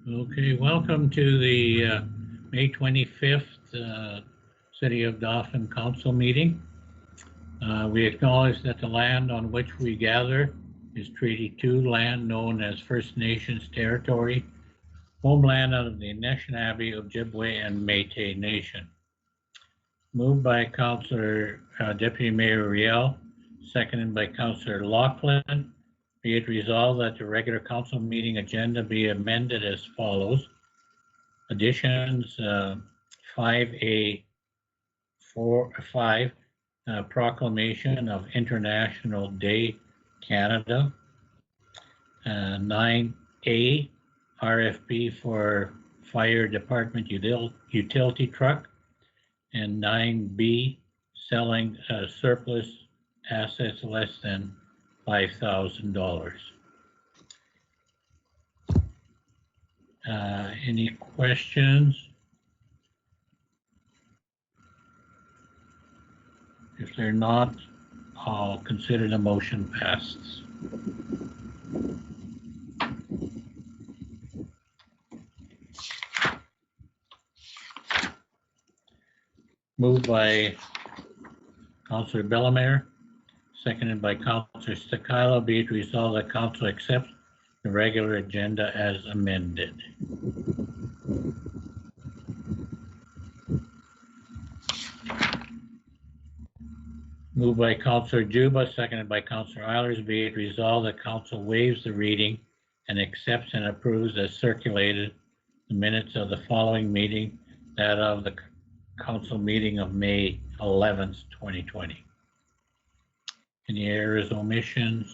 Okay, welcome to the May 25th City of Dolphin Council meeting. We acknowledge that the land on which we gather is Treaty 2 land known as First Nations territory, homeland of the Anishinaabe, Ojibwe, and Métis Nation. Moved by Councillor Deputy Mayor Riel, seconded by Councillor Laughlin. Be it resolved that the regular council meeting agenda be amended as follows. Additions, 5A, 5, Proclamation of International Day, Canada. 9A, RFP for Fire Department utility truck. And 9B, selling surplus assets less than $5,000. Any questions? If they're not, I'll consider the motion passed. Moved by Councillor Bellemare, seconded by Councillor Stakilo. Be it resolved that Council accepts the regular agenda as amended. Moved by Councillor Juba, seconded by Councillor Eilers. Be it resolved that Council waives the reading and accepts and approves as circulated the minutes of the following meeting, that of the Council meeting of May 11th, 2020. Any errors, omissions?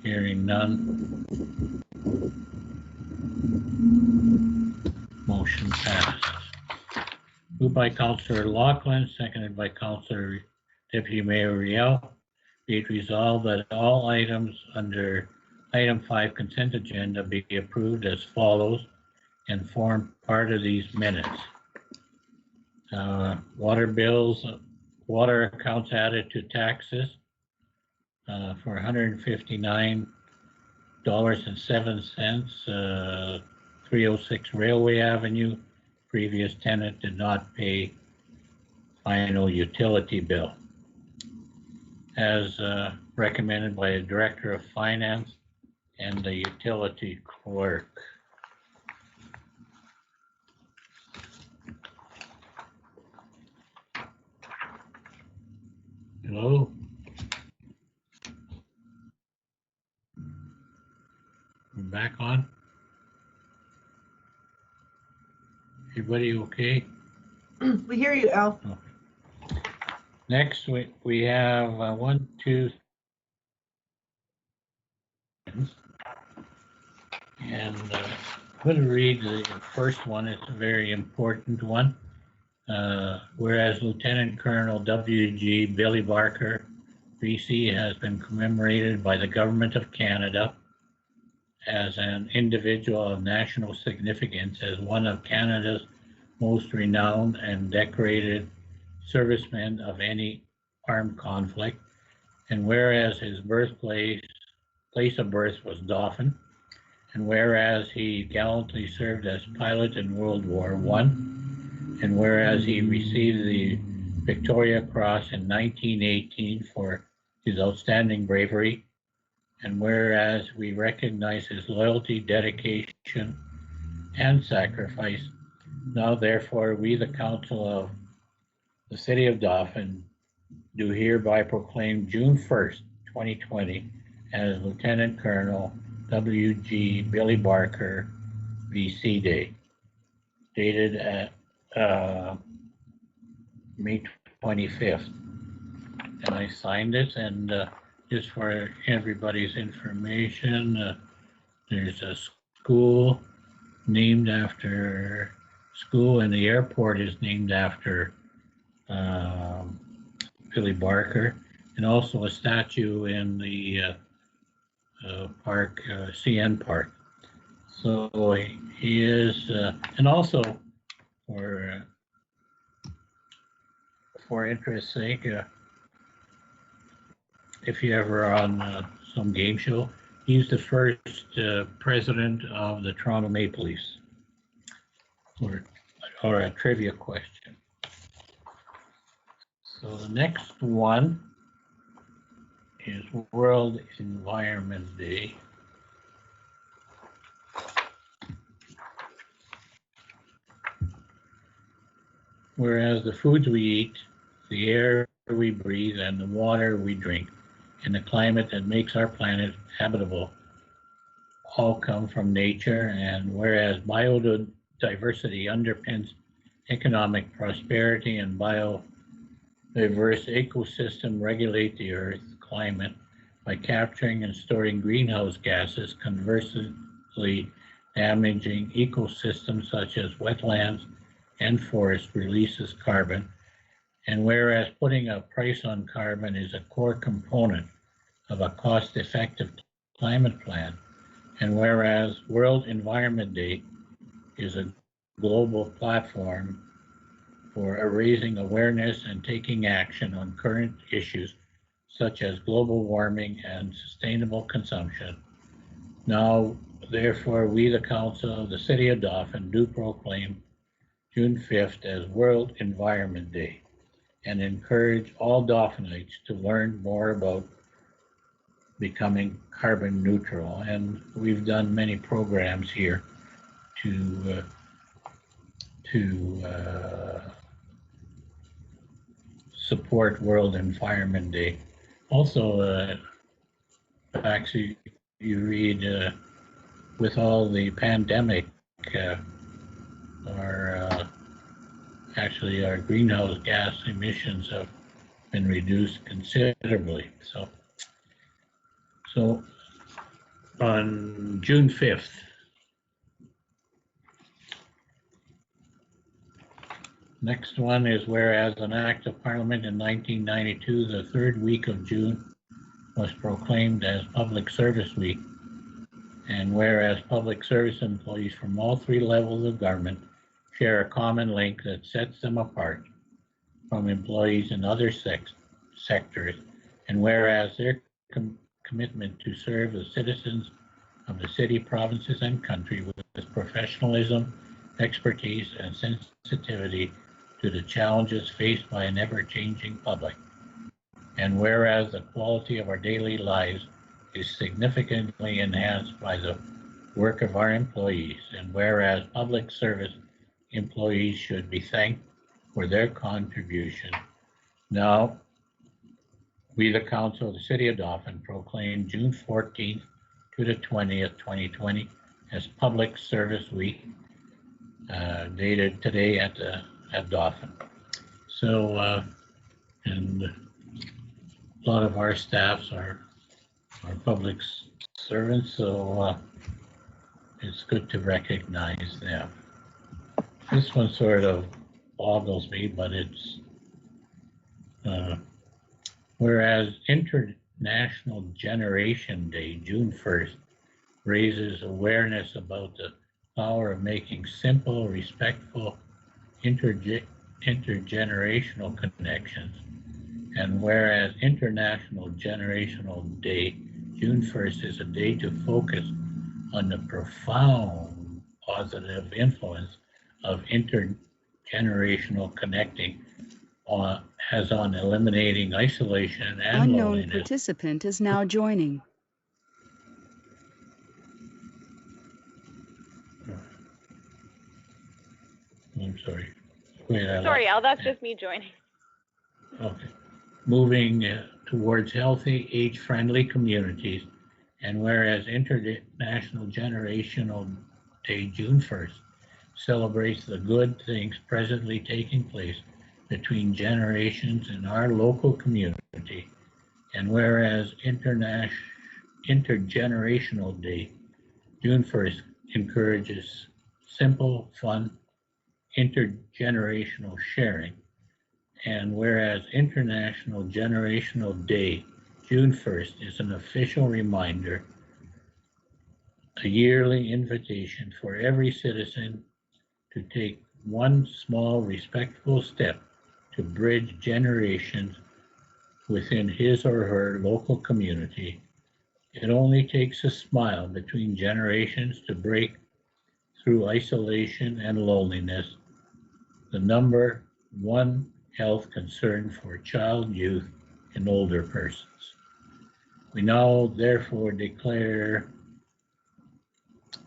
Hearing none. Motion passed. Moved by Councillor Laughlin, seconded by Councillor Deputy Mayor Riel. Be it resolved that all items under item 5 consent agenda be approved as follows and form part of these minutes. Water bills, water accounts added to taxes for $159.07, 306 Railway Avenue. Previous tenant did not pay final utility bill. As recommended by the Director of Finance and the utility clerk. Hello? We're back on? Everybody okay? We hear you, Al. Okay. Next, we have 1, 2, and I'm going to read the first one. It's a very important one. Whereas Lieutenant Colonel W.G. Billy Barker, BC, has been commemorated by the Government of Canada as an individual of national significance, as one of Canada's most renowned and decorated servicemen of any armed conflict, and whereas his place of birth was Dolphin, and whereas he gallantly served as pilot in World War I, and whereas he received the Victoria Cross in 1918 for his outstanding bravery, and whereas we recognize his loyalty, dedication, and sacrifice, now therefore we, the Council of the City of Dolphin, do hereby proclaim June 1st, 2020 as Lieutenant Colonel W.G. Billy Barker, BC Day, dated at May 25th. And I signed it, and just for everybody's information, there's a school named after school, and the airport is named after Billy Barker, and also a statue in the park, CN Park. So he is, and also for interest's sake, if you ever on some game show, He's the first president of the Toronto Maple Leafs. Or a trivia question. So the next one is World Environment Day. Whereas the foods we eat, the air we breathe, and the water we drink, and the climate that makes our planet habitable all come from nature, and whereas biodiversity underpins economic prosperity and biodiverse ecosystem regulate the Earth's climate by capturing and storing greenhouse gases, conversely damaging ecosystems such as wetlands and forests releases carbon, and whereas putting a price on carbon is a core component of a cost-effective climate plan, and whereas World Environment Day is a global platform for raising awareness and taking action on current issues such as global warming and sustainable consumption. Now, therefore, we, the Council of the City of Dolphin, do proclaim June 5th as World Environment Day and encourage all Dolphinites to learn more about becoming carbon neutral. And we've done many programs here to support World Environment Day. Also, actually, you read with all the pandemic, our greenhouse gas emissions have been reduced considerably. So on June 5th, next one is whereas an act of Parliament in 1992, the third week of June was proclaimed as Public Service Week. And whereas public service employees from all three levels of government share a common link that sets them apart from employees in other sectors, and whereas their commitment to serve the citizens of the city, provinces, and country with professionalism, expertise, and sensitivity to the challenges faced by an ever-changing public. And whereas the quality of our daily lives is significantly enhanced by the work of our employees, and whereas public service employees should be thanked for their contribution. Now, we, the Council of the City of Dolphin, proclaim June 14th to the 20th, 2020 as Public Service Week, dated today at Dolphin. So, and a lot of our staffs are public servants, so it's good to recognize them. This one sort of boggles me, but it's whereas International Generation Day, June 1st, raises awareness about the power of making simple, respectful, intergenerational connections. And whereas International Generational Day, June 1st, is a day to focus on the profound positive influence of intergenerational connecting has on eliminating isolation and Unknown loneliness. participant is now joining. I'm sorry. Sorry, Al, that's just me joining. Okay. Moving towards healthy, age-friendly communities, and whereas International Generational Day, June 1st, celebrates the good things presently taking place between generations in our local community, and whereas Intergenerational Day, June 1st, encourages simple, fun, intergenerational sharing, and whereas International Generational Day, June 1st, is an official reminder, a yearly invitation for every citizen to take one small, respectful step to bridge generations within his or her local community, It only takes a smile between generations to break through isolation and loneliness, the number one health concern for child, youth, and older persons. We now therefore declare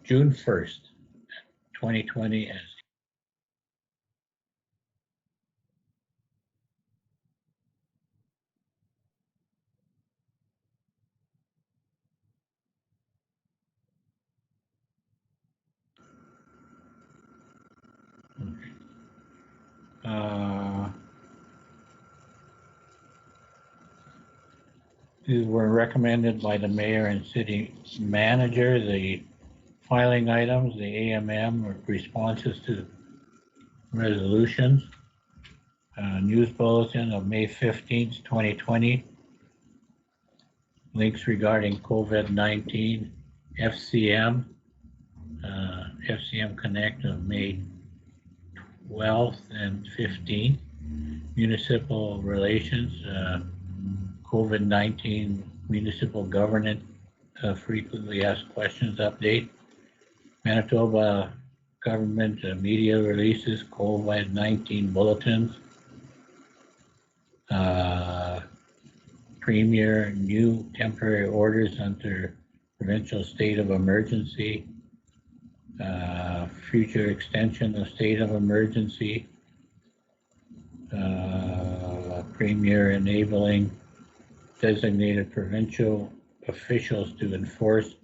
June 1st, 2020 as these were recommended by the mayor and city manager. The filing items, the AMM responses to resolutions, news bulletin of May 15th, 2020, links regarding COVID-19, FCM, FCM Connect of May 12th and 15th, municipal relations, COVID-19 municipal governance, frequently asked questions update, Manitoba government media releases, COVID-19 bulletins, Premier new temporary orders under provincial state of emergency, future extension of state of emergency, Premier enabling designated provincial officials to enforce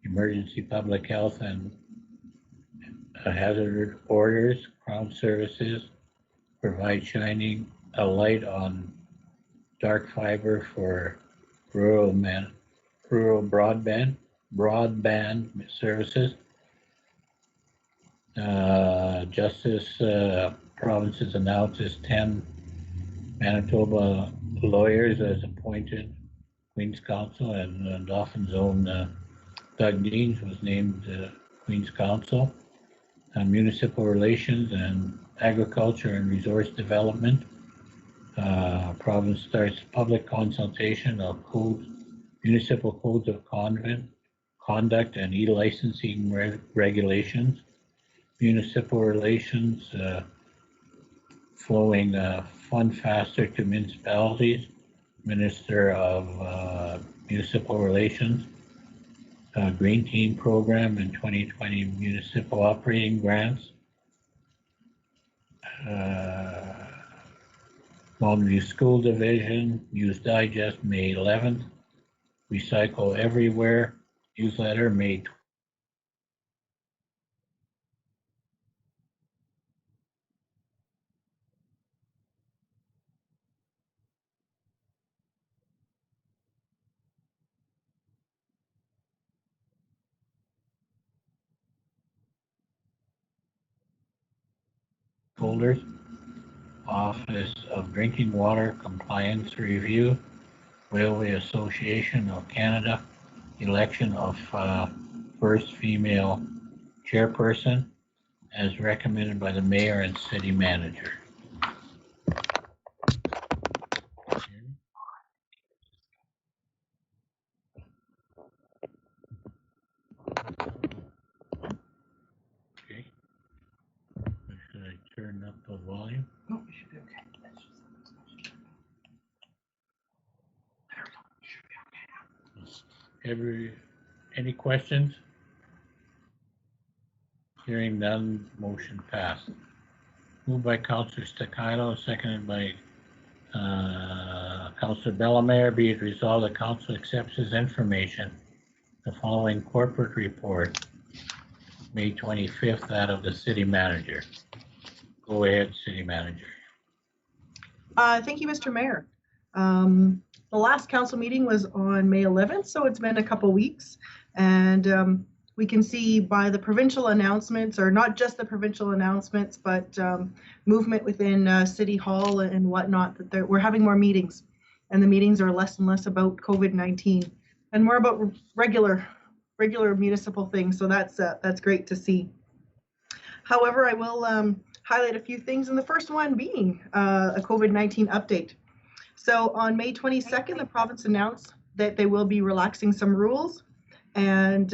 emergency public health and hazard orders, Crown Services provide shining a light on dark fiber for rural broadband services. Justice provinces announces 10 Manitoba lawyers as appointed Queen's Counsel, and Dolphin's own Doug Deans was named Queen's Counsel. Municipal relations and agriculture and resource development. Province starts public consultation of municipal codes of conduct and e-licensing regulations. Municipal relations, flowing fund faster to municipalities. Minister of Municipal Relations. Green Team Program and 2020 municipal operating grants. Mountain View School Division, News Digest, May 11th. Recycle Everywhere newsletter, May 12th. Folders, Office of Drinking Water Compliance Review, Railway Association of Canada, election of first female chairperson as recommended by the mayor and city manager. Okay. Should I turn up the volume? No, we should be okay. Any questions? Hearing none, motion passed. Moved by Councillor Staccato, seconded by Councillor Bellemare. Be it resolved, the council accepts as information the following corporate report, May 25th, that of the city manager. Go ahead, city manager. Thank you, Mr. Mayor. The last council meeting was on May 11th, so it's been a couple weeks, and we can see by the provincial announcements, or not just the provincial announcements, but movement within City Hall and whatnot, that we're having more meetings, and the meetings are less and less about COVID-19 and more about regular municipal things. So that's great to see. However, I will highlight a few things, and the first one being a COVID-19 update. So on May 22nd, the province announced that they will be relaxing some rules. And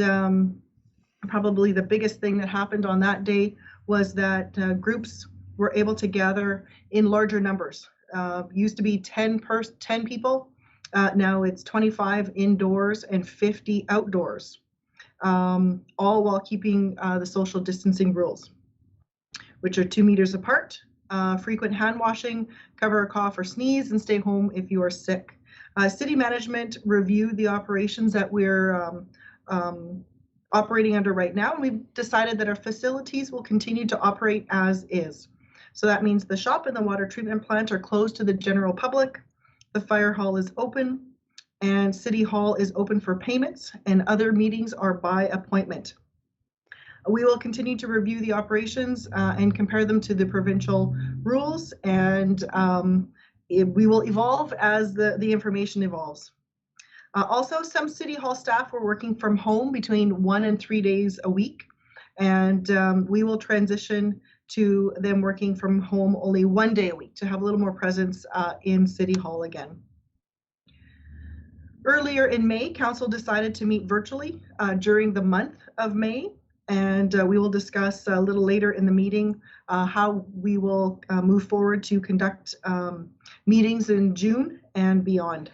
probably the biggest thing that happened on that day was that groups were able to gather in larger numbers. Used to be 10 people. Now it's 25 indoors and 50 outdoors, all while keeping the social distancing rules, which are 2 meters apart, frequent hand washing, cover a cough or sneeze, and stay home if you are sick. City management reviewed the operations that we're operating under right now, and we've decided that our facilities will continue to operate as is. So that means the shop and the water treatment plant are closed to the general public, the fire hall is open, and City Hall is open for payments, and other meetings are by appointment. We will continue to review the operations and compare them to the provincial rules, and we will evolve as the information evolves. Also, some City Hall staff were working from home between 1 and 3 days a week, and we will transition to them working from home only 1 day a week to have a little more presence in City Hall again. Earlier in May, Council decided to meet virtually during the month of May, and we will discuss a little later in the meeting how we will move forward to conduct meetings in June and beyond.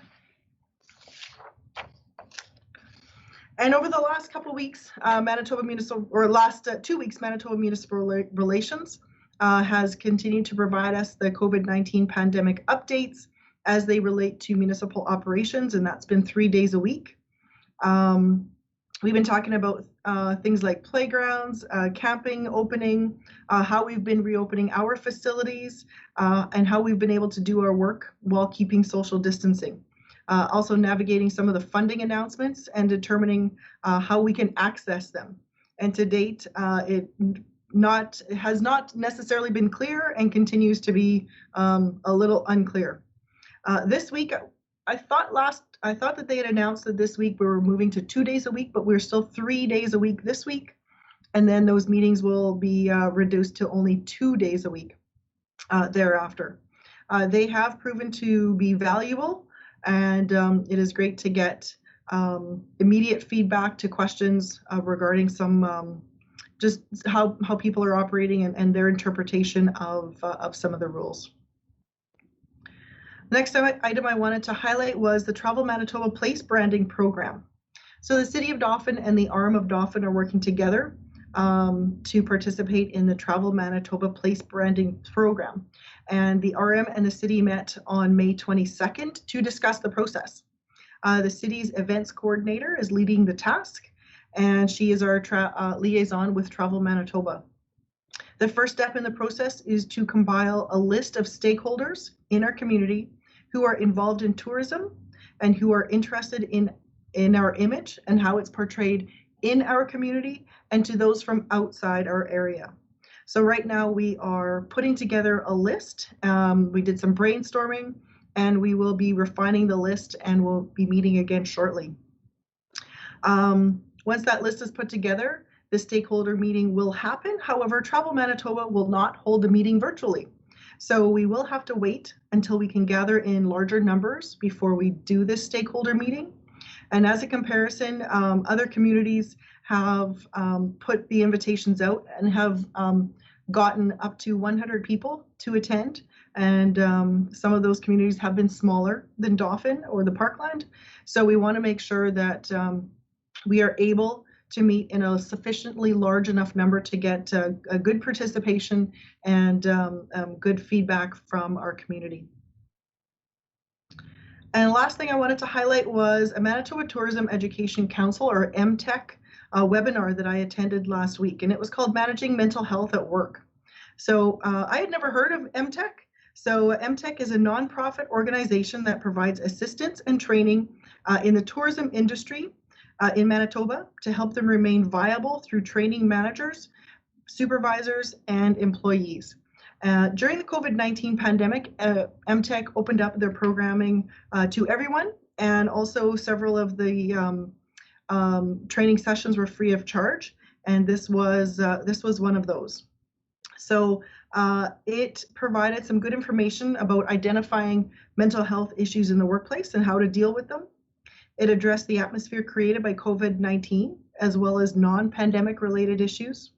And over the last couple of weeks, Manitoba Municipal, or last 2 weeks, Manitoba Municipal Relations has continued to provide us the COVID-19 pandemic updates as they relate to municipal operations, and that's been 3 days a week. We've been talking about things like playgrounds, camping opening, how we've been reopening our facilities, and how we've been able to do our work while keeping social distancing. Also navigating some of the funding announcements and determining how we can access them. And to date, it has not necessarily been clear and continues to be a little unclear. This week, I thought that they had announced that this week we were moving to 2 days a week, but we're still 3 days a week this week. And then those meetings will be reduced to only 2 days a week thereafter. They have proven to be valuable, and it is great to get immediate feedback to questions regarding some just how people are operating and their interpretation of some of the rules. Next item I wanted to highlight was the Travel Manitoba Place Branding Program. So the City of Dolphin and the arm of Dolphin are working together to participate in the Travel Manitoba Place Branding Program. And the RM and the city met on May 22nd to discuss the process. The city's events coordinator is leading the task, and she is our liaison with Travel Manitoba. The first step in the process is to compile a list of stakeholders in our community who are involved in tourism and who are interested in our image and how it's portrayed in our community and to those from outside our area. So right now we are putting together a list. We did some brainstorming and we will be refining the list and we'll be meeting again shortly. Once that list is put together, the stakeholder meeting will happen. However, Travel Manitoba will not hold the meeting virtually. So we will have to wait until we can gather in larger numbers before we do this stakeholder meeting. And as a comparison, other communities have put the invitations out and have gotten up to 100 people to attend. And some of those communities have been smaller than Dolphin or the Parkland. So we want to make sure that we are able to meet in a sufficiently large enough number to get a good participation and good feedback from our community. And the last thing I wanted to highlight was a Manitoba Tourism Education Council, or MTEC, webinar that I attended last week, and it was called Managing Mental Health at Work. So I had never heard of MTEC. So MTEC is a nonprofit organization that provides assistance and training in the tourism industry in Manitoba to help them remain viable through training managers, supervisors, and employees. During the COVID-19 pandemic, MTEC opened up their programming to everyone, and also several of the training sessions were free of charge, and this was one of those. So it provided some good information about identifying mental health issues in the workplace and how to deal with them. It addressed the atmosphere created by COVID-19, as well as non-pandemic related issues.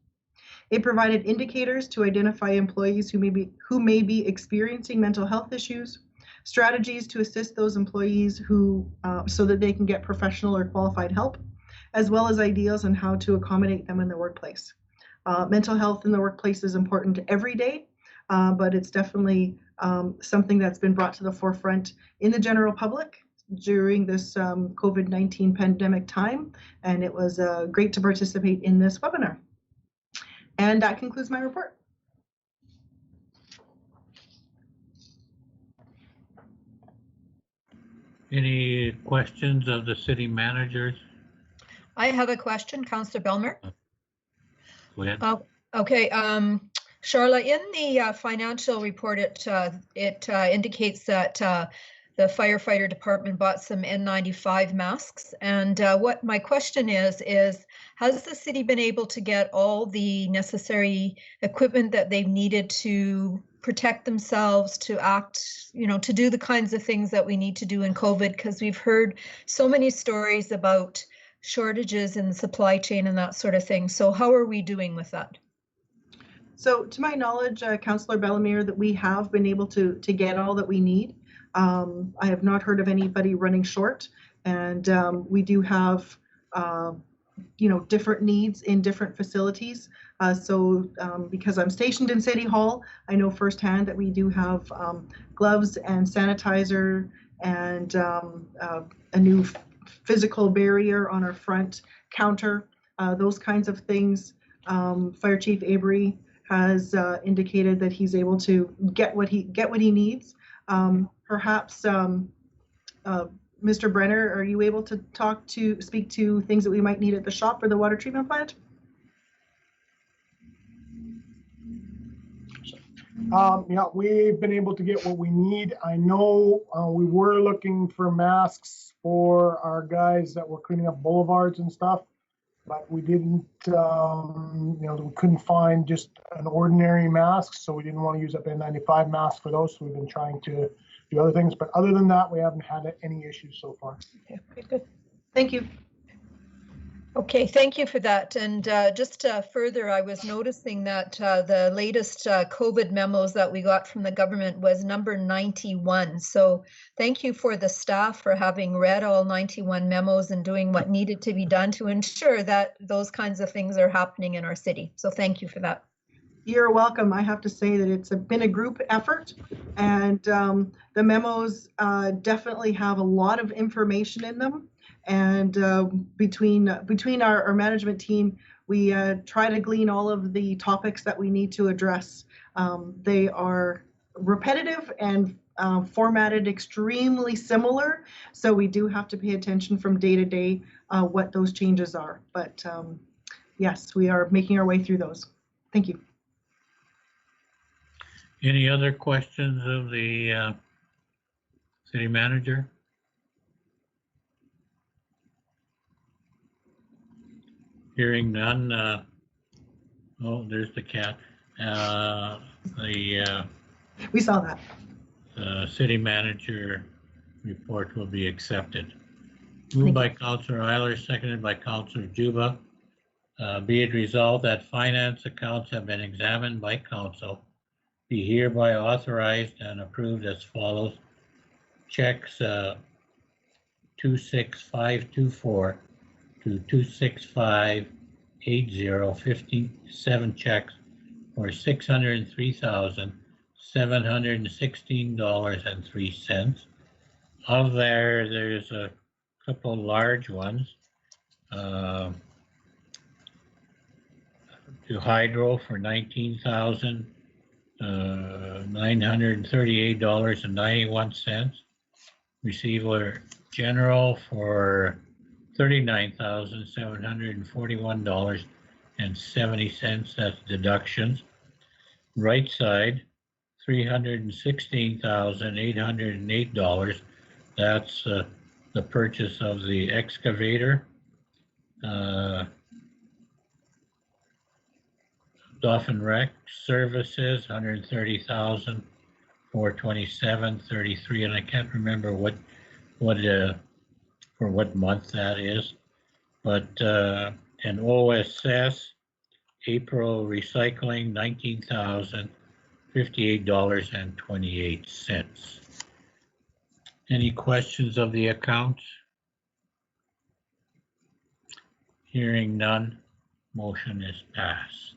It provided indicators to identify employees who may be experiencing mental health issues, strategies to assist those employees who so that they can get professional or qualified help, as well as ideas on how to accommodate them in the workplace. Mental health in the workplace is important every day, but it's definitely something that's been brought to the forefront in the general public during this COVID-19 pandemic time, and it was great to participate in this webinar. And that concludes my report. Any questions of the city managers? I have a question, Councillor Belmer. Go ahead. Okay, Charlotte, in the financial report, it indicates that the firefighter department bought some N95 masks. And what my question is has the city been able to get all the necessary equipment that they've needed to protect themselves, to act, to do the kinds of things that we need to do in COVID? Because we've heard so many stories about shortages in the supply chain and that sort of thing. So how are we doing with that? So to my knowledge, Councillor Bellemere, that we have been able to get all that we need. I have not heard of anybody running short, and we do have different needs in different facilities. Because I'm stationed in City Hall, I know firsthand that we do have gloves and sanitizer and a new physical barrier on our front counter, those kinds of things. Fire Chief Avery has indicated that he's able to get what he needs. Perhaps Mr. Brenner, are you able to speak to things that we might need at the shop or the water treatment plant? Yeah, we've been able to get what we need. I know we were looking for masks for our guys that were cleaning up boulevards and stuff, but we didn't, we couldn't find just an ordinary mask, so we didn't want to use up N95 masks for those. So we've been trying to do other things, but other than that, we haven't had any issues so far. Okay, good. Thank you. Okay, thank you for that. And just further, I was noticing that the latest COVID memos that we got from the government was number 91. So thank you for the staff for having read all 91 memos and doing what needed to be done to ensure that those kinds of things are happening in our city. So thank you for that. You're welcome. I have to say that it's been a group effort, and the memos definitely have a lot of information in them. And between our management team, we try to glean all of the topics that we need to address. They are repetitive and formatted extremely similar, so we do have to pay attention from day to day what those changes are. But yes, we are making our way through those. Thank you. Any other questions of the city manager? Hearing none. Oh, there's the cat. We saw that. The city manager report will be accepted. Moved by Councillor Eiler, seconded by Councillor Juba. Be it resolved that finance accounts have been examined by council, be hereby authorized and approved as follows. Checks 26524 to 26580, 57 checks for $603,716.03. Of there's a couple large ones. To Hydro for $19,938.91. Receiver General for $39,741.70. That's deductions. Right side, $316,808. That's the purchase of the excavator. Dolphin Rec Services, $130,427.33, and I can't remember what for what month that is. But an OSS, April recycling, $19,058.28. Any questions of the accounts? Hearing none, motion is passed.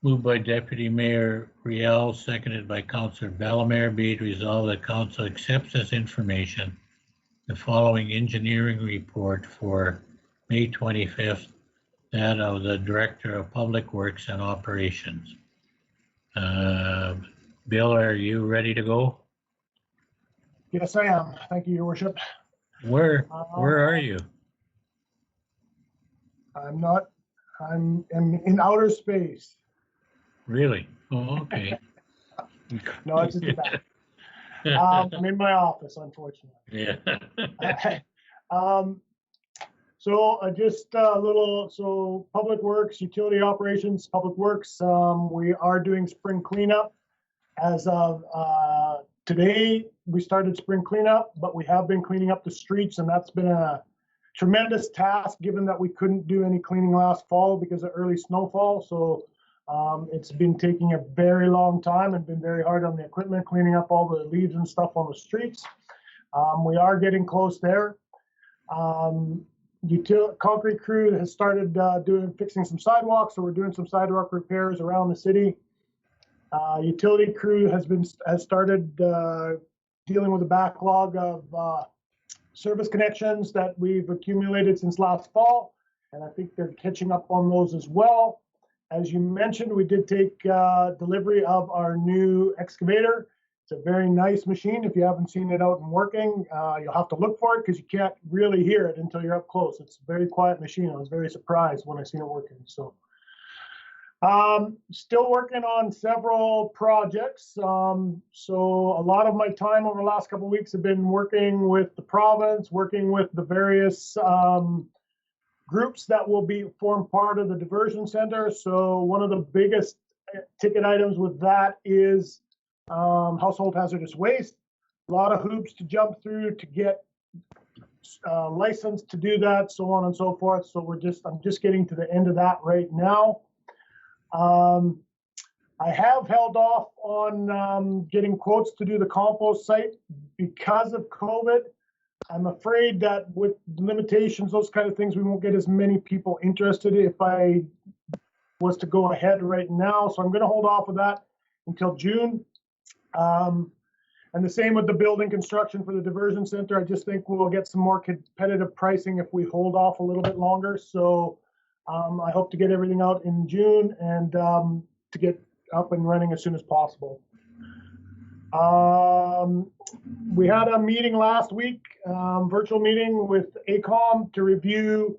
Moved by Deputy Mayor Riel, seconded by Councillor Bellemare. Be it resolved that Council accepts as information the following engineering report for May 25th, that of the Director of Public Works and Operations. Bill, are you ready to go? Yes, I am. Thank you, Your Worship. Where are you? I'm not, I'm in outer space. Really? Oh, okay. No, it's at the back. I'm in my office, unfortunately. Yeah. So just a little, so Public Works, Utility Operations, Public Works, we are doing spring cleanup. As of today, we started spring cleanup, but we have been cleaning up the streets, and that's been a tremendous task given that we couldn't do any cleaning last fall because of early snowfall. So it's been taking a very long time and been very hard on the equipment, cleaning up all the leaves and stuff on the streets. We are getting close there. Concrete crew has started fixing some sidewalks, so we're doing some sidewalk repairs around the city. Utility crew has started dealing with a backlog of service connections that we've accumulated since last fall, and I think they're catching up on those as well. As you mentioned, we did take delivery of our new excavator. It's a very nice machine. If you haven't seen it out and working, you'll have to look for it because you can't really hear it until you're up close. It's a very quiet machine. I was very surprised when I seen it working. So, still working on several projects. So a lot of my time over the last couple of weeks have been working with the province, working with the various groups that will form part of the diversion center. So one of the biggest ticket items with that is household hazardous waste. A lot of hoops to jump through to get licensed to do that, so on and so forth. So I'm just getting to the end of that right now. I have held off on getting quotes to do the compost site because of COVID. I'm afraid that with limitations, those kind of things, we won't get as many people interested if I was to go ahead right now. So I'm going to hold off with that until June. And the same with the building construction for the diversion center. I just think we'll get some more competitive pricing if we hold off a little bit longer. So I hope to get everything out in June and to get up and running as soon as possible. We had a meeting last week, virtual meeting with AECOM to review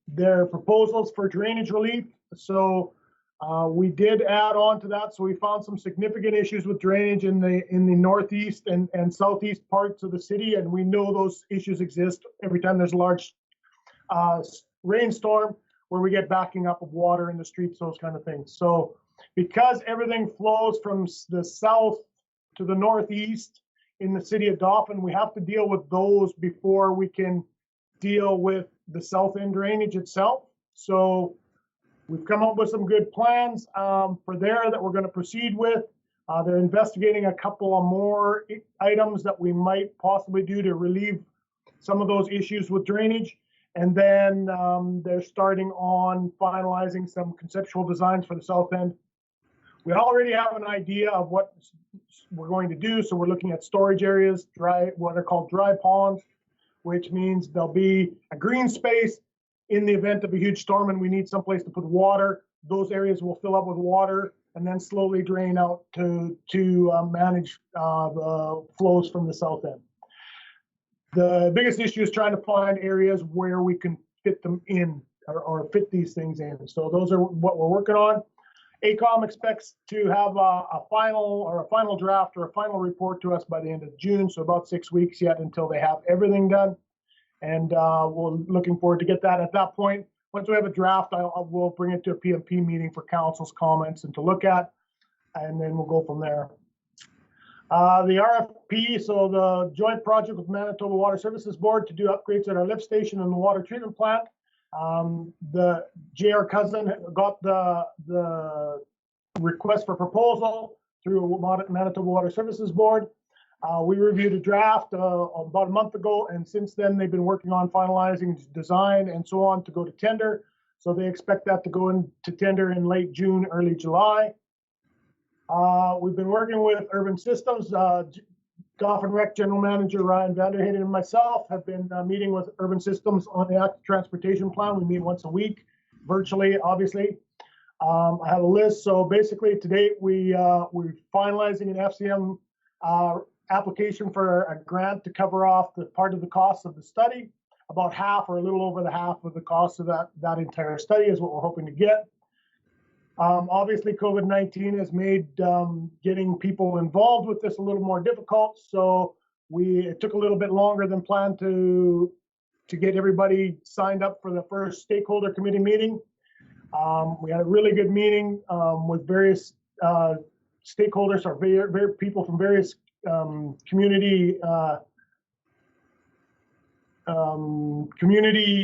their proposals for drainage relief. So we did add on to that. So we found some significant issues with drainage in the northeast and southeast parts of the city, and we know those issues exist every time there's a large rainstorm where we get backing up of water in the streets, those kind of things. So because everything flows from the south to the northeast in the city of Dolphin, we have to deal with those before we can deal with the south end drainage itself. So we've come up with some good plans for there that we're going to proceed with. They're investigating a couple of more items that we might possibly do to relieve some of those issues with drainage. And then they're starting on finalizing some conceptual designs for the south end. We already have an idea of what we're going to do. So we're looking at storage areas, what are called dry ponds, which means there'll be a green space in the event of a huge storm and we need someplace to put water. Those areas will fill up with water and then slowly drain out to manage the flows from the south end. The biggest issue is trying to find areas where we can fit them in or fit these things in. So those are what we're working on. AECOM expects to have a final draft or a final report to us by the end of June. So about 6 weeks yet until they have everything done. And we're looking forward to get that at that point. Once we have a draft, we'll bring it to a PMP meeting for council's comments and to look at, and then we'll go from there. The RFP, so the joint project with Manitoba Water Services Board to do upgrades at our lift station and the water treatment plant. The J.R. Cousin got the request for proposal through Manitoba Water Services Board. We reviewed a draft about a month ago, and since then they've been working on finalizing design and so on to go to tender. So they expect that to go into tender in late June, early July. We've been working with Urban Systems. Dolphin Rec General Manager Ryan Vanderheyden and myself have been meeting with Urban Systems on the active transportation plan. We meet once a week, virtually, obviously. I have a list. So basically, to date, we're finalizing an FCM application for a grant to cover off the part of the cost of the study. About half or a little over the half of the cost of that entire study is what we're hoping to get. Obviously, COVID-19 has made getting people involved with this a little more difficult. So it took a little bit longer than planned to get everybody signed up for the first stakeholder committee meeting. We had a really good meeting with various stakeholders or very people from various community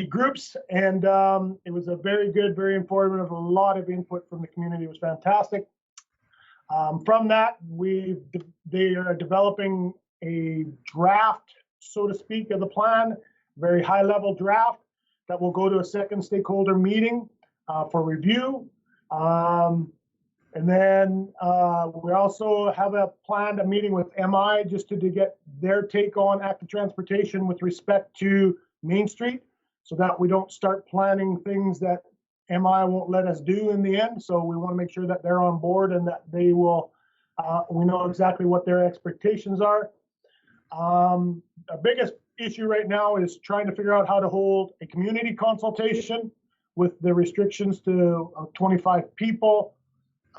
groups, and it was a very good, very informative. A lot of input from the community. It was fantastic. From that, they are developing a draft, so to speak, of the plan, very high-level draft that will go to a second stakeholder meeting for review. And then we also have a meeting with MI just to get their take on active transportation with respect to Main Street, so that we don't start planning things that MI won't let us do in the end. So we want to make sure that they're on board and that they will, we know exactly what their expectations are. Our biggest issue right now is trying to figure out how to hold a community consultation with the restrictions to 25 people.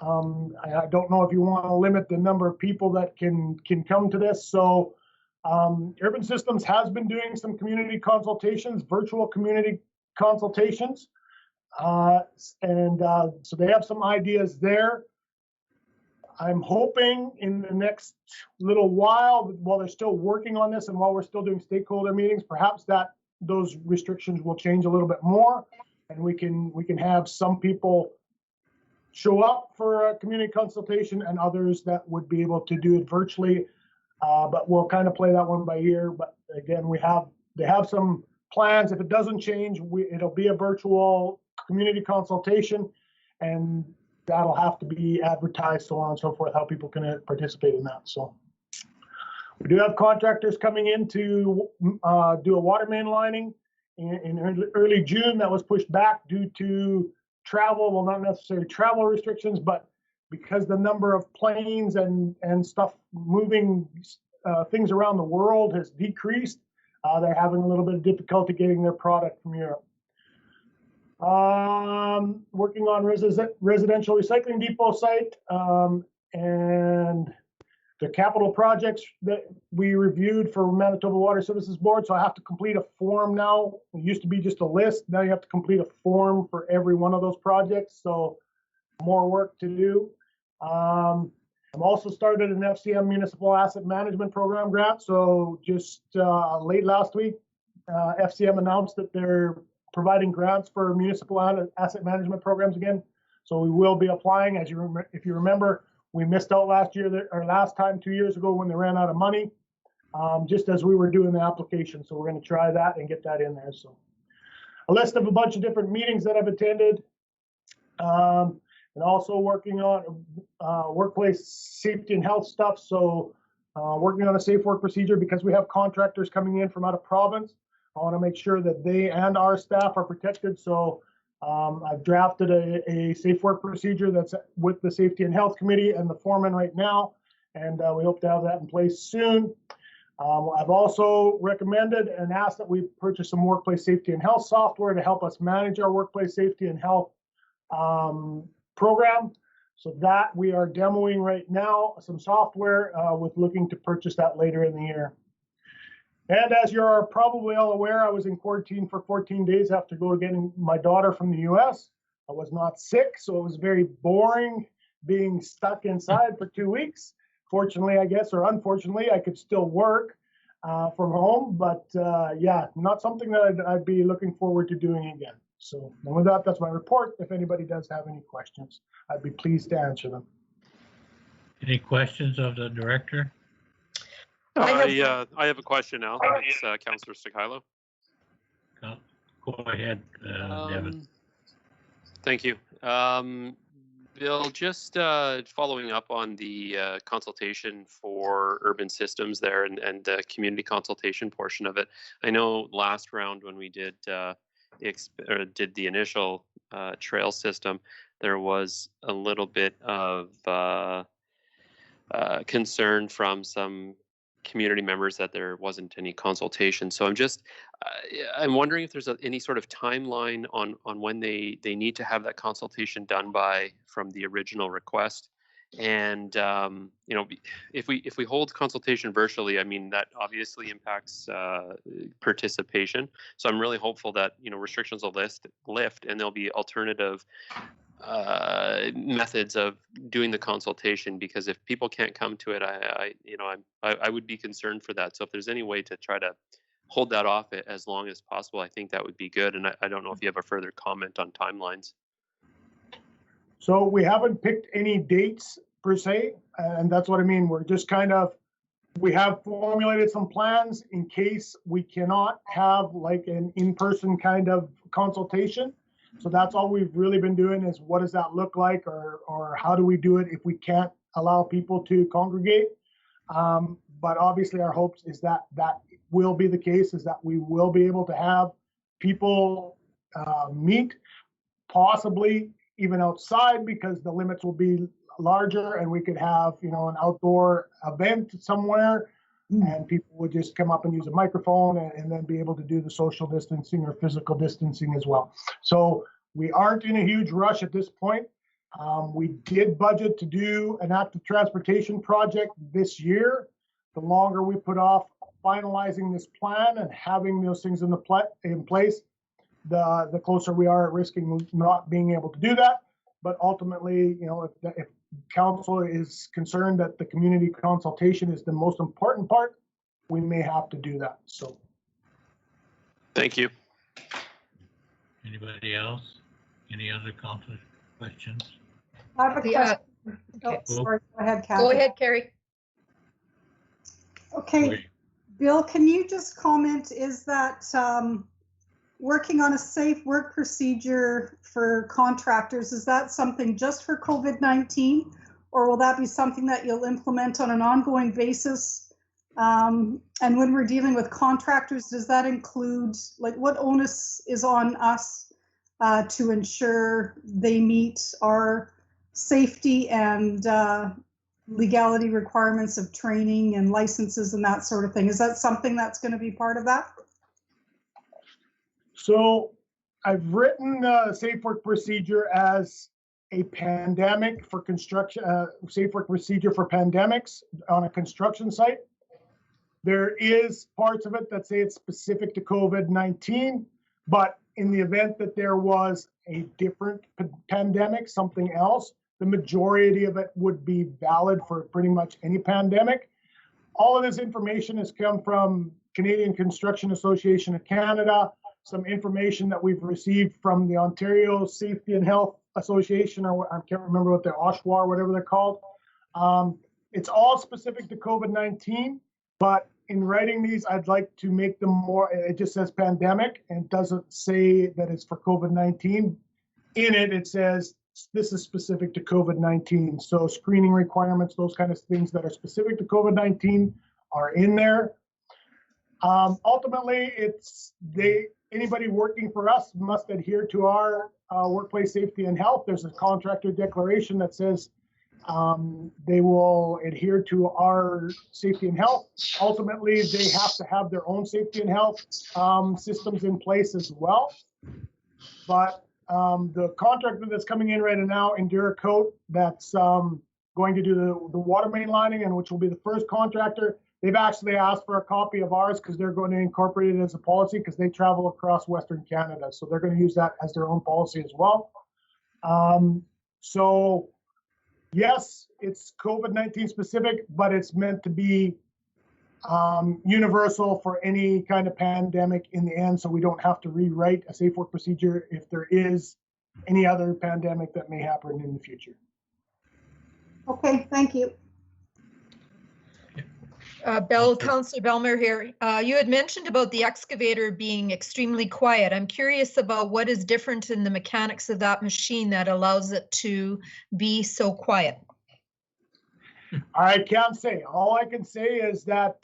I don't know if you want to limit the number of people that can come to this. So Urban Systems has been doing some community consultations, virtual community consultations. So they have some ideas there. I'm hoping in the next little while they're still working on this and while we're still doing stakeholder meetings, perhaps those restrictions will change a little bit more, and we can have some people show up for a community consultation and others that would be able to do it virtually. But we'll kind of play that one by ear. But again, they have some plans. If it doesn't change, it'll be a virtual community consultation, and that'll have to be advertised, so on and so forth, how people can participate in that. So we do have contractors coming in to do a water main lining in early June. That was pushed back due to travel, well, not necessarily travel restrictions, but because the number of planes and stuff moving things around the world has decreased, they're having a little bit of difficulty getting their product from Europe. Working on residential recycling depot site and the capital projects that we reviewed for Manitoba Water Services Board. So I have to complete a form now. It used to be just a list. Now you have to complete a form for every one of those projects. So more work to do. I've also started an FCM Municipal Asset Management Program grant. So just late last week, FCM announced that they're providing grants for municipal asset management programs again. So we will be applying. If you remember, we missed out last time 2 years ago when they ran out of money, just as we were doing the application. So we're going to try that and get that in there. So a list of a bunch of different meetings that I've attended, and also working on workplace safety and health stuff. So working on a safe work procedure because we have contractors coming in from out of province. I want to make sure that they and our staff are protected. So I've drafted a safe work procedure that's with the Safety and Health Committee and the foreman right now, and we hope to have that in place soon. I've also recommended and asked that we purchase some workplace safety and health software to help us manage our workplace safety and health program. So that we are demoing right now, some software with looking to purchase that later in the year. And as you're probably all aware, I was in quarantine for 14 days after getting my daughter from the US. I was not sick, so it was very boring being stuck inside for 2 weeks. fortunately, I guess, or unfortunately, I could still work from home, but yeah, not something that I'd be looking forward to doing again. So and with that, that's my report. If anybody does have any questions, I'd be pleased to answer them. Any questions of the director? I have a question now. It's Councillor Stakilo. Go ahead, Devin. Thank you. Bill, just following up on the consultation for urban systems there and the community consultation portion of it. I know last round when we did the initial trail system, there was a little bit of concern from some community members that there wasn't any consultation. So I'm wondering if there's any sort of timeline on when they need to have that consultation done by from the original request. And you know, if we hold consultation virtually, I mean that obviously impacts participation. So I'm really hopeful that, you know, restrictions will lift and there'll be alternative methods of doing the consultation, because if people can't come to it, I would be concerned for that. So if there's any way to try to hold that off as long as possible, I think that would be good. And I don't know if you have a further comment on timelines. So we haven't picked any dates per se, and that's what I mean. We're just we have formulated some plans in case we cannot have like an in-person kind of consultation. So that's all we've really been doing is what does that look like, or how do we do it if we can't allow people to congregate. But obviously our hopes is that will be the case, is that we will be able to have people meet, possibly even outside, because the limits will be larger and we could have, you know, an outdoor event somewhere and people would just come up and use a microphone and then be able to do the social distancing or physical distancing as well. So we aren't in a huge rush at this point. We did budget to do an active transportation project this year. The longer we put off finalizing this plan and having those things in place, the closer we are at risking not being able to do that. But ultimately, you know, if council is concerned that the community consultation is the most important part, we may have to do that. So, thank you. Anybody else? Any other council questions? I have a question. Okay. Oh, sorry. Go ahead, Kathy. Go ahead, Carrie. Okay, Bill, can you just comment, is that working on a safe work procedure for contractors, is that something just for COVID-19, or will that be something that you'll implement on an ongoing basis? And when we're dealing with contractors, does that include, like, what onus is on us to ensure they meet our safety and legality requirements of training and licenses and that sort of thing? Is that something that's going to be part of that? So I've written a safe work procedure as a pandemic for construction, safe work procedure for pandemics on a construction site. There is parts of it that say it's specific to COVID-19, but in the event that there was a different pandemic, something else, the majority of it would be valid for pretty much any pandemic. All of this information has come from Canadian Construction Association of Canada, some information that we've received from the Ontario Safety and Health Association, or I can't remember what they're, OSHWA, whatever they're called. It's all specific to COVID-19, but in writing these, I'd like to make them more, it just says pandemic and doesn't say that it's for COVID-19. In it, it says this is specific to COVID-19. So screening requirements, those kind of things that are specific to COVID-19 are in there. Ultimately, anybody working for us must adhere to our workplace safety and health. There's a contractor declaration that says they will adhere to our safety and health. Ultimately, they have to have their own safety and health systems in place as well. But the contractor that's coming in right now, Enduracoat, that's going to do the water main lining, and which will be the first contractor, they've actually asked for a copy of ours because they're going to incorporate it as a policy because they travel across Western Canada. So they're going to use that as their own policy as well. So yes, it's COVID-19 specific, but it's meant to be universal for any kind of pandemic in the end, so we don't have to rewrite a safe work procedure if there is any other pandemic that may happen in the future. Okay, thank you. Councillor Belmer here. You had mentioned about the excavator being extremely quiet. I'm curious about what is different in the mechanics of that machine that allows it to be so quiet. I can't say. All I can say is that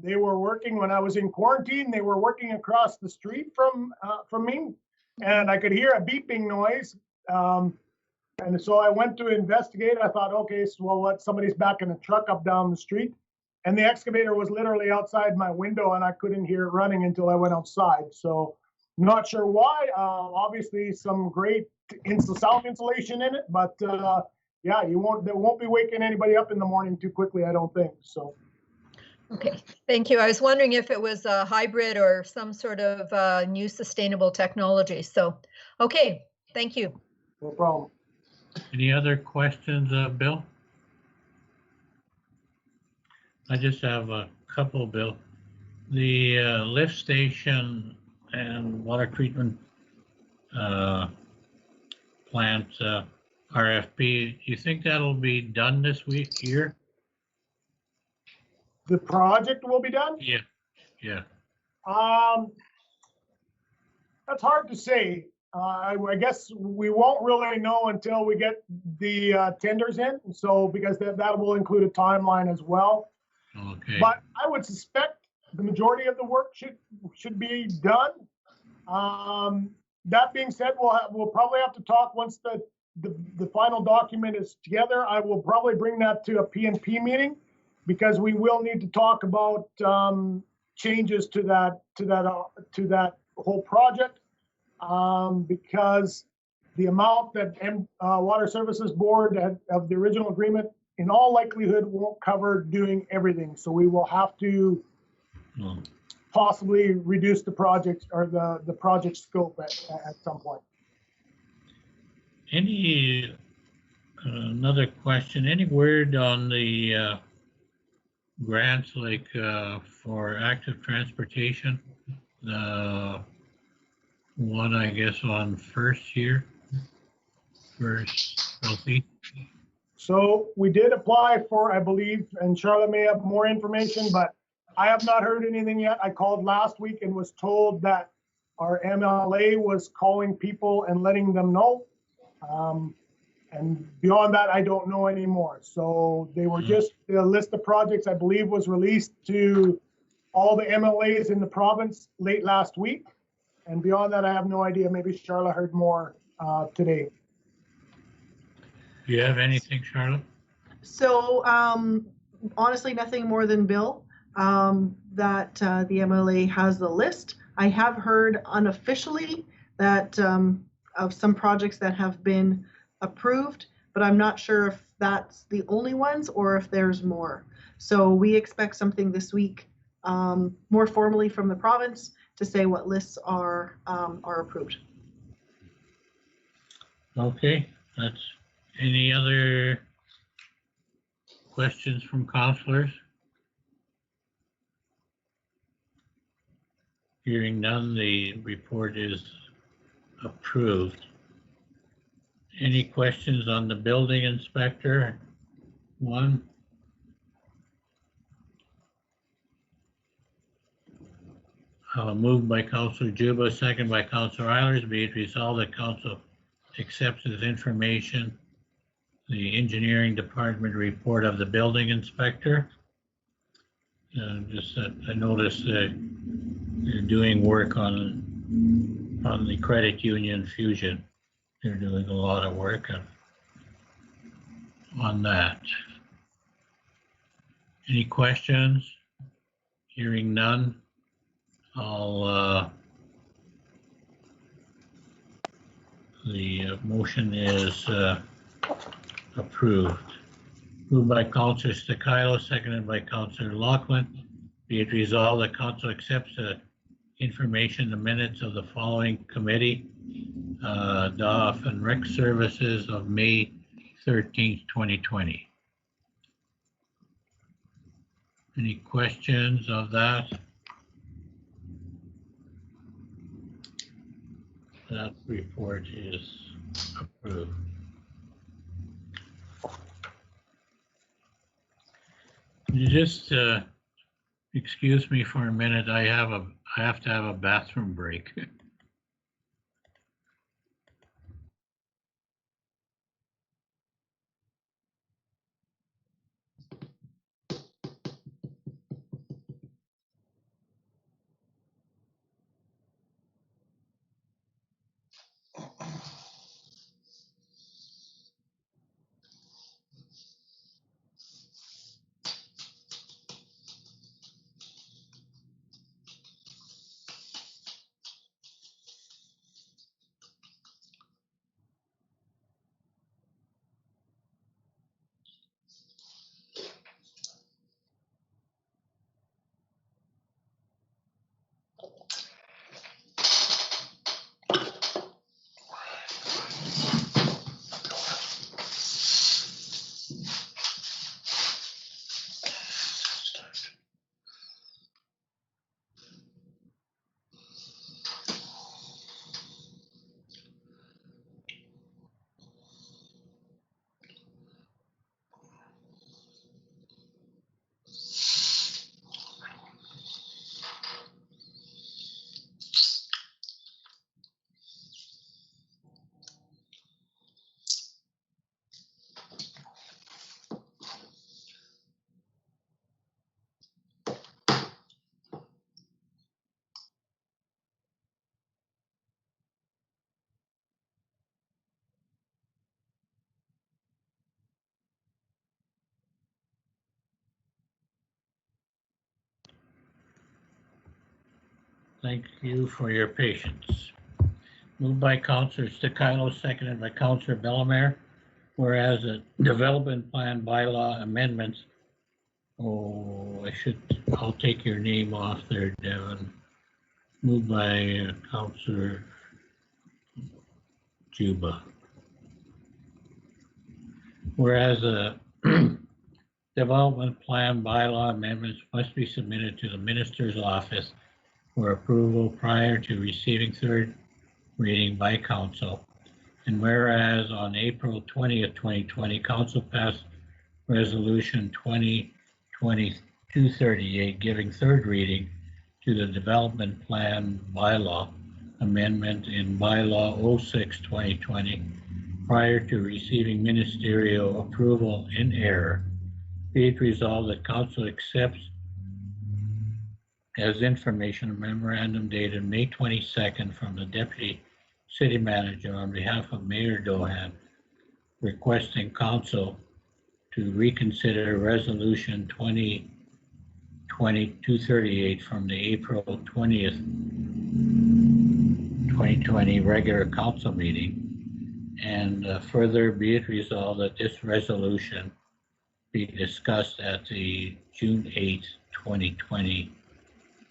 they were working when I was in quarantine. They were working across the street from me, and I could hear a beeping noise. And so I went to investigate. I thought, okay, so well, what? Somebody's backing a truck up down the street, and the excavator was literally outside my window, and I couldn't hear it running until I went outside. So, not sure why. Obviously, some great sound insulation in it, but. Yeah, they won't be waking anybody up in the morning too quickly, I don't think, so. Okay, thank you. I was wondering if it was a hybrid or some sort of new sustainable technology. So, okay, thank you. No problem. Any other questions, Bill? I just have a couple, Bill. The lift station and water treatment plant RFP, do you think that'll be done this week here? The project will be done? Yeah. That's hard to say. I guess we won't really know until we get the tenders in. So because that will include a timeline as well. Okay. But I would suspect the majority of the work should be done. That being said, we'll probably have to talk once the final document is together. I will probably bring that to a PNP meeting because we will need to talk about changes to that whole project because the amount that Water Services Board of the original agreement in all likelihood won't cover doing everything. So we will have to possibly reduce the project or the project scope at some point. Another question, any word on the grants like for active transportation? The one, I guess, on first year, healthy. So we did apply for, I believe, and Charlotte may have more information, but I have not heard anything yet. I called last week and was told that our MLA was calling people and letting them know. And beyond that, I don't know anymore. So they were just the list of projects, I believe, was released to all the MLAs in the province late last week. And beyond that, I have no idea. Maybe Charlotte heard more today. Do you have anything, Charlotte? So honestly, nothing more than Bill, that the MLA has the list. I have heard unofficially that of some projects that have been approved, but I'm not sure if that's the only ones or if there's more. So we expect something this week more formally from the province to say what lists are approved. Okay, that's any other questions from councillors? Hearing none, the report is approved. Any questions on the building inspector? One. Moved by Councillor Juba, second by Councillor Eilers. Be it resolved that council accepts as information the engineering department report of the building inspector. Just that I noticed they're doing work on the credit union fusion. They're doing a lot of work on that. Any questions? Hearing none, the motion is approved. Moved by Councillor Stakilo, seconded by Councillor Loughlin. Be it resolved that council accepts the information, the minutes of the following committee: Dolphin Rec Services of May 13th, 2020. Any questions of that? That report is approved. You just excuse me for a minute. I have to have a bathroom break. Thank you for your patience. Moved by Councillor Sticilo, seconded by Councillor Bellemare. Whereas a development plan bylaw amendments. I'll take your name off there, Devin. Moved by Councillor Juba. Whereas a development plan bylaw amendments must be submitted to the minister's office for approval prior to receiving third reading by council. And whereas on April 20th, 2020, council passed resolution 2020-238 giving third reading to the development plan bylaw amendment in bylaw 06-2020 prior to receiving ministerial approval in error. Be it resolved that council accepts as information a memorandum dated May 22nd from the Deputy City Manager on behalf of Mayor Dohan requesting council to reconsider resolution 2020-238 from the April 20th, 2020 regular council meeting. And further be it resolved that this resolution be discussed at the June 8th, 2020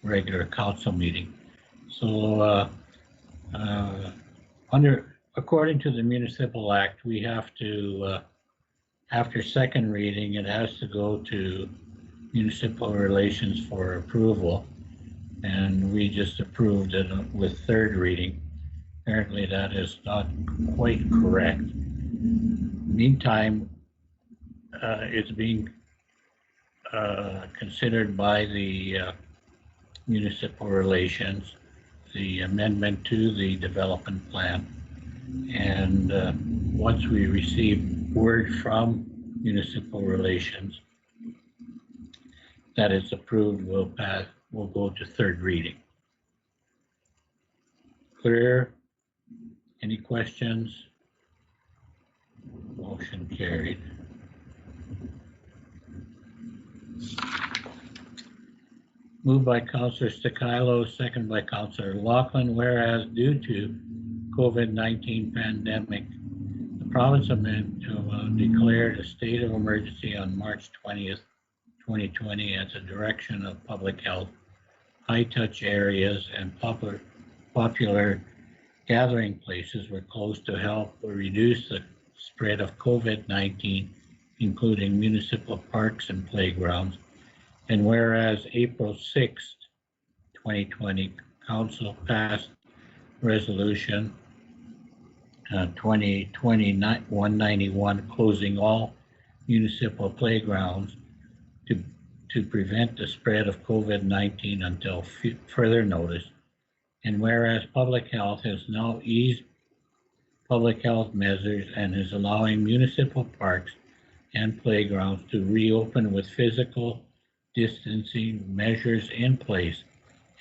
regular council meeting. So according to the Municipal Act, we have to, after second reading, it has to go to Municipal Relations for approval. And we just approved it with third reading. Apparently that is not quite correct. Meantime, it's being considered by the Municipal Relations, the amendment to the development plan. And once we receive word from Municipal Relations that it's approved, we'll go to third reading. Clear? Any questions? Motion carried. Moved by Councillor Sticilo, second by Councillor Laughlin, whereas due to COVID-19 pandemic, the province of Manitoba declared a state of emergency on March 20th, 2020 at the direction of public health. High-touch areas and popular gathering places were closed to help reduce the spread of COVID-19, including municipal parks and playgrounds. And whereas April 6th, 2020, Council passed Resolution 2020-191 closing all municipal playgrounds to prevent the spread of COVID-19 until further notice. And whereas public health has now eased public health measures and is allowing municipal parks and playgrounds to reopen with physical distancing measures in place,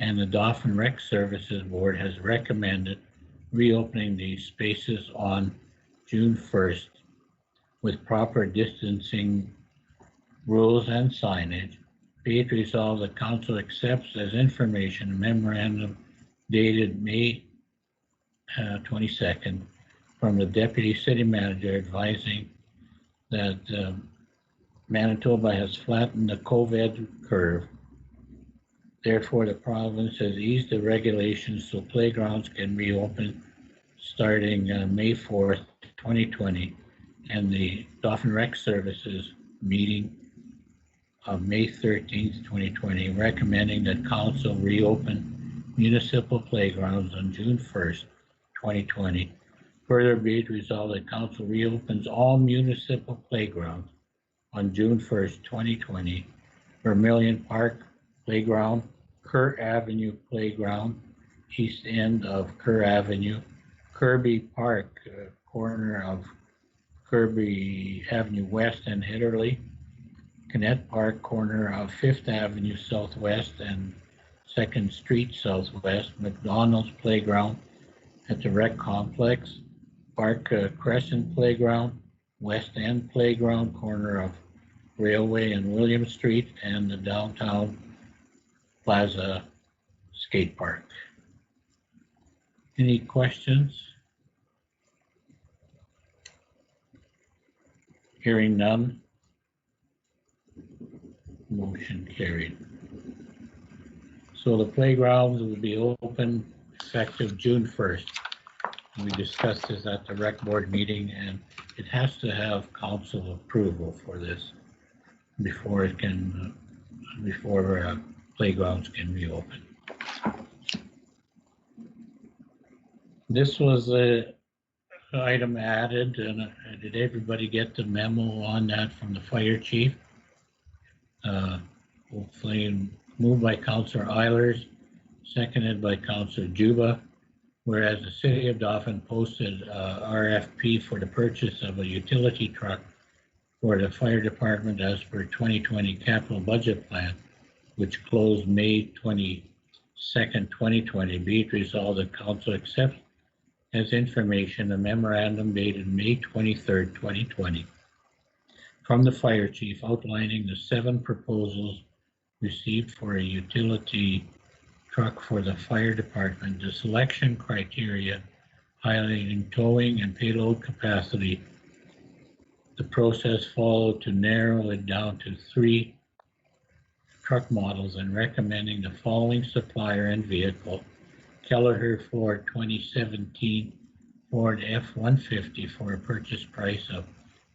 and the Dolphin Rec Services Board has recommended reopening these spaces on June 1st with proper distancing rules and signage. Be it resolved, the Council accepts as information a memorandum dated May 22nd from the Deputy City Manager advising that Manitoba has flattened the COVID curve. Therefore, the province has eased the regulations so playgrounds can reopen starting May 4th, 2020, and the Dolphin Rec Services meeting of May 13th, 2020, recommending that Council reopen municipal playgrounds on June 1st, 2020. Further be it resolved that Council reopens all municipal playgrounds on June 1st, 2020, Vermilion Park Playground, Kerr Avenue Playground, east end of Kerr Avenue, Kirby Park, corner of Kirby Avenue West and Hitterley, Connect Park, corner of 5th Avenue Southwest and 2nd Street Southwest, McDonald's Playground at the Rec Complex, Park Crescent Playground, West End Playground, corner of Railway and William Street, and the Downtown Plaza Skate Park. Any questions? Hearing none. Motion carried. So the playgrounds will be open effective June 1st. We discussed this at the rec board meeting, and it has to have council approval for this before it can, playgrounds can reopen. This was a item added, and did everybody get the memo on that from the fire chief? Hopefully moved by Councillor Eilers, seconded by Councillor Juba. Whereas the City of Dolphin posted RFP for the purchase of a utility truck for the fire department as per 2020 capital budget plan, which closed May 22nd, 2020. Be it resolved that Council accepts as information a memorandum dated May 23rd, 2020 from the fire chief outlining the 7 proposals received for a utility truck for the fire department, the selection criteria highlighting towing and payload capacity, the process followed to narrow it down to 3 truck models and recommending the following supplier and vehicle: Kelleher Ford 2017 Ford F-150 for a purchase price of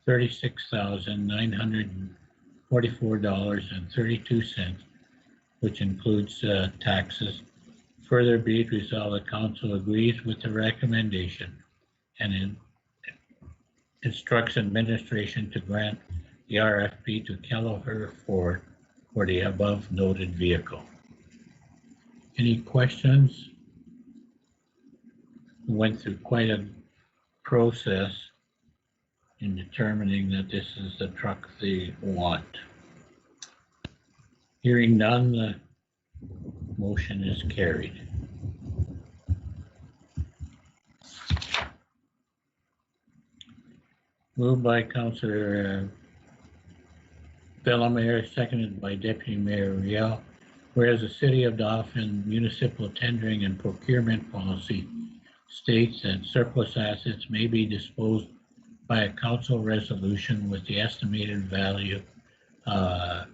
$36,944.32, which includes taxes. Further be it resolved that Council agrees with the recommendation and instructs administration to grant the RFP to Kelleher Ford for the above noted vehicle. Any questions? We went through quite a process in determining that this is the truck they want. Hearing none, the motion is carried. Moved by Councillor Bellemare, seconded by Deputy Mayor Riel. Whereas the City of Dolphin municipal tendering and procurement policy states that surplus assets may be disposed by a council resolution with the estimated value of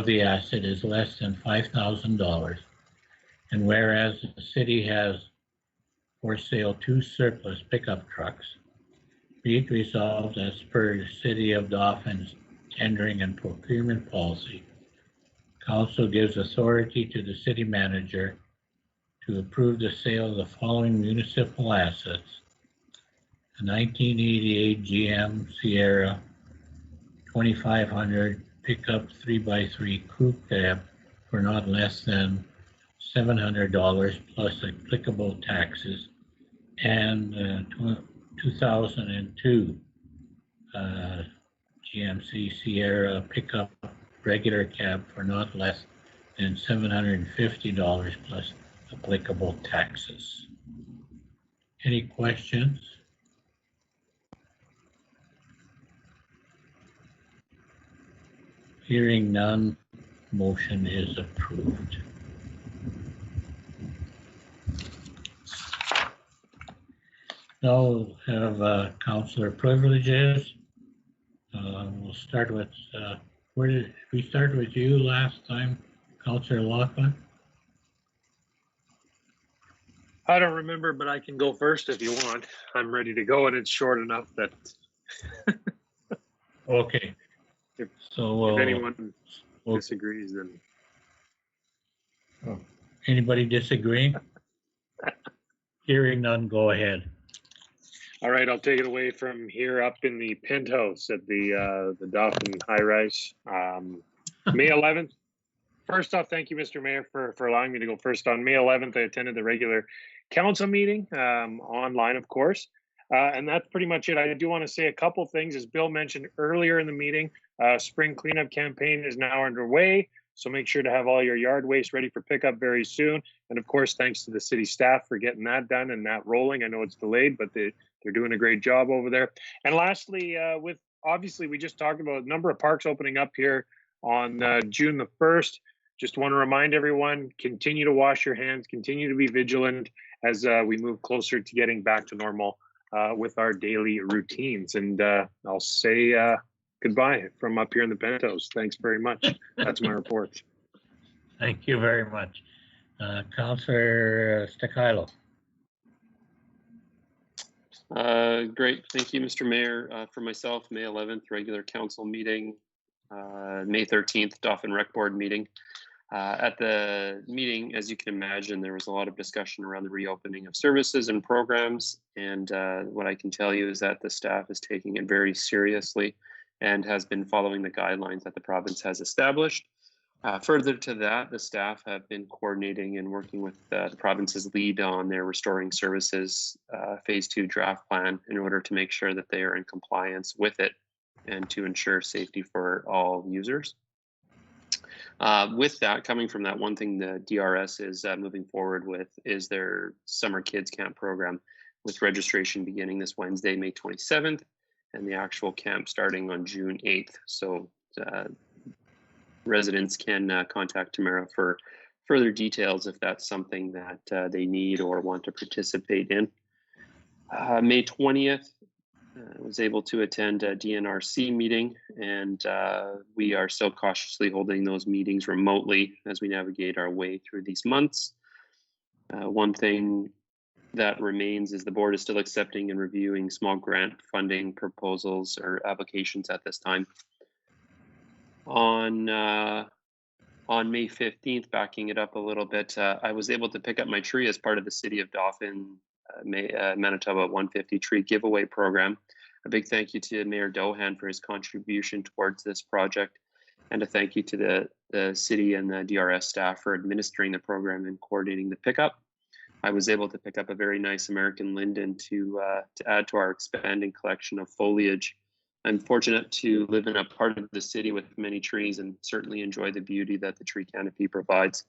the asset is less than $5,000. And whereas the city has for sale 2 surplus pickup trucks, Be it resolved as per the City of Dolphin's tendering and procurement policy, Council gives authority to the city manager to approve the sale of the following municipal assets: a 1988 GM Sierra 2500 pickup 3x3 crew cab for not less than $700 plus applicable taxes, and 2002 GMC Sierra pickup regular cab for not less than $750 plus applicable taxes. Any questions? Hearing none, motion is approved. Now we'll have councillor privileges. We'll start with, where did we start with you last time, Councillor Laughlin? I don't remember, but I can go first if you want. I'm ready to go, and it's short enough that Okay. If So anyone disagrees, then anybody disagreeing? Hearing none, go ahead. all right. I'll take it away from here up in the penthouse at the Dolphin high rise. May 11th. First off, thank you, Mr. Mayor, for allowing me to go first. On May 11th, I attended the regular council meeting online, of course. And that's pretty much it. I do want to say a couple things. As Bill mentioned earlier in the meeting, spring cleanup campaign is now underway. So make sure to have all your yard waste ready for pickup very soon. And of course, thanks to the city staff for getting that done and that rolling. I know it's delayed, but they're doing a great job over there. And lastly, with obviously we just talked about a number of parks opening up here on June the 1st. Just want to remind everyone, continue to wash your hands, continue to be vigilant as we move closer to getting back to normal with our daily routines. And I'll say goodbye from up here in the penthouse. Thanks very much. That's my report. Thank you very much. Councillor Stakilo. Great. Thank you, Mr. Mayor. For myself, May 11th, regular council meeting, May 13th, Dolphin Rec Board meeting. At the meeting, as you can imagine, there was a lot of discussion around the reopening of services and programs. And what I can tell you is that the staff is taking it very seriously and has been following the guidelines that the province has established. Further to that, the staff have been coordinating and working with the province's lead on their restoring services phase 2 draft plan in order to make sure that they are in compliance with it and to ensure safety for all users. With that, coming from that, one thing the DRS is moving forward with is their summer kids camp program, with registration beginning this Wednesday, May 27th, and the actual camp starting on June 8th. So residents can contact Tamara for further details if that's something that they need or want to participate in. May 20th, I was able to attend a DNRC meeting, and we are still cautiously holding those meetings remotely as we navigate our way through these months. One thing that remains is the board is still accepting and reviewing small grant funding proposals or applications at this time. On May 15th, backing it up a little bit, I was able to pick up my tree as part of the City of Dolphin Manitoba 150 tree giveaway program. A big thank you to Mayor Dohan for his contribution towards this project, and a thank you to the city and the DRS staff for administering the program and coordinating the pickup. I was able to pick up a very nice American linden to add to our expanding collection of foliage. I'm fortunate to live in a part of the city with many trees and certainly enjoy the beauty that the tree canopy provides.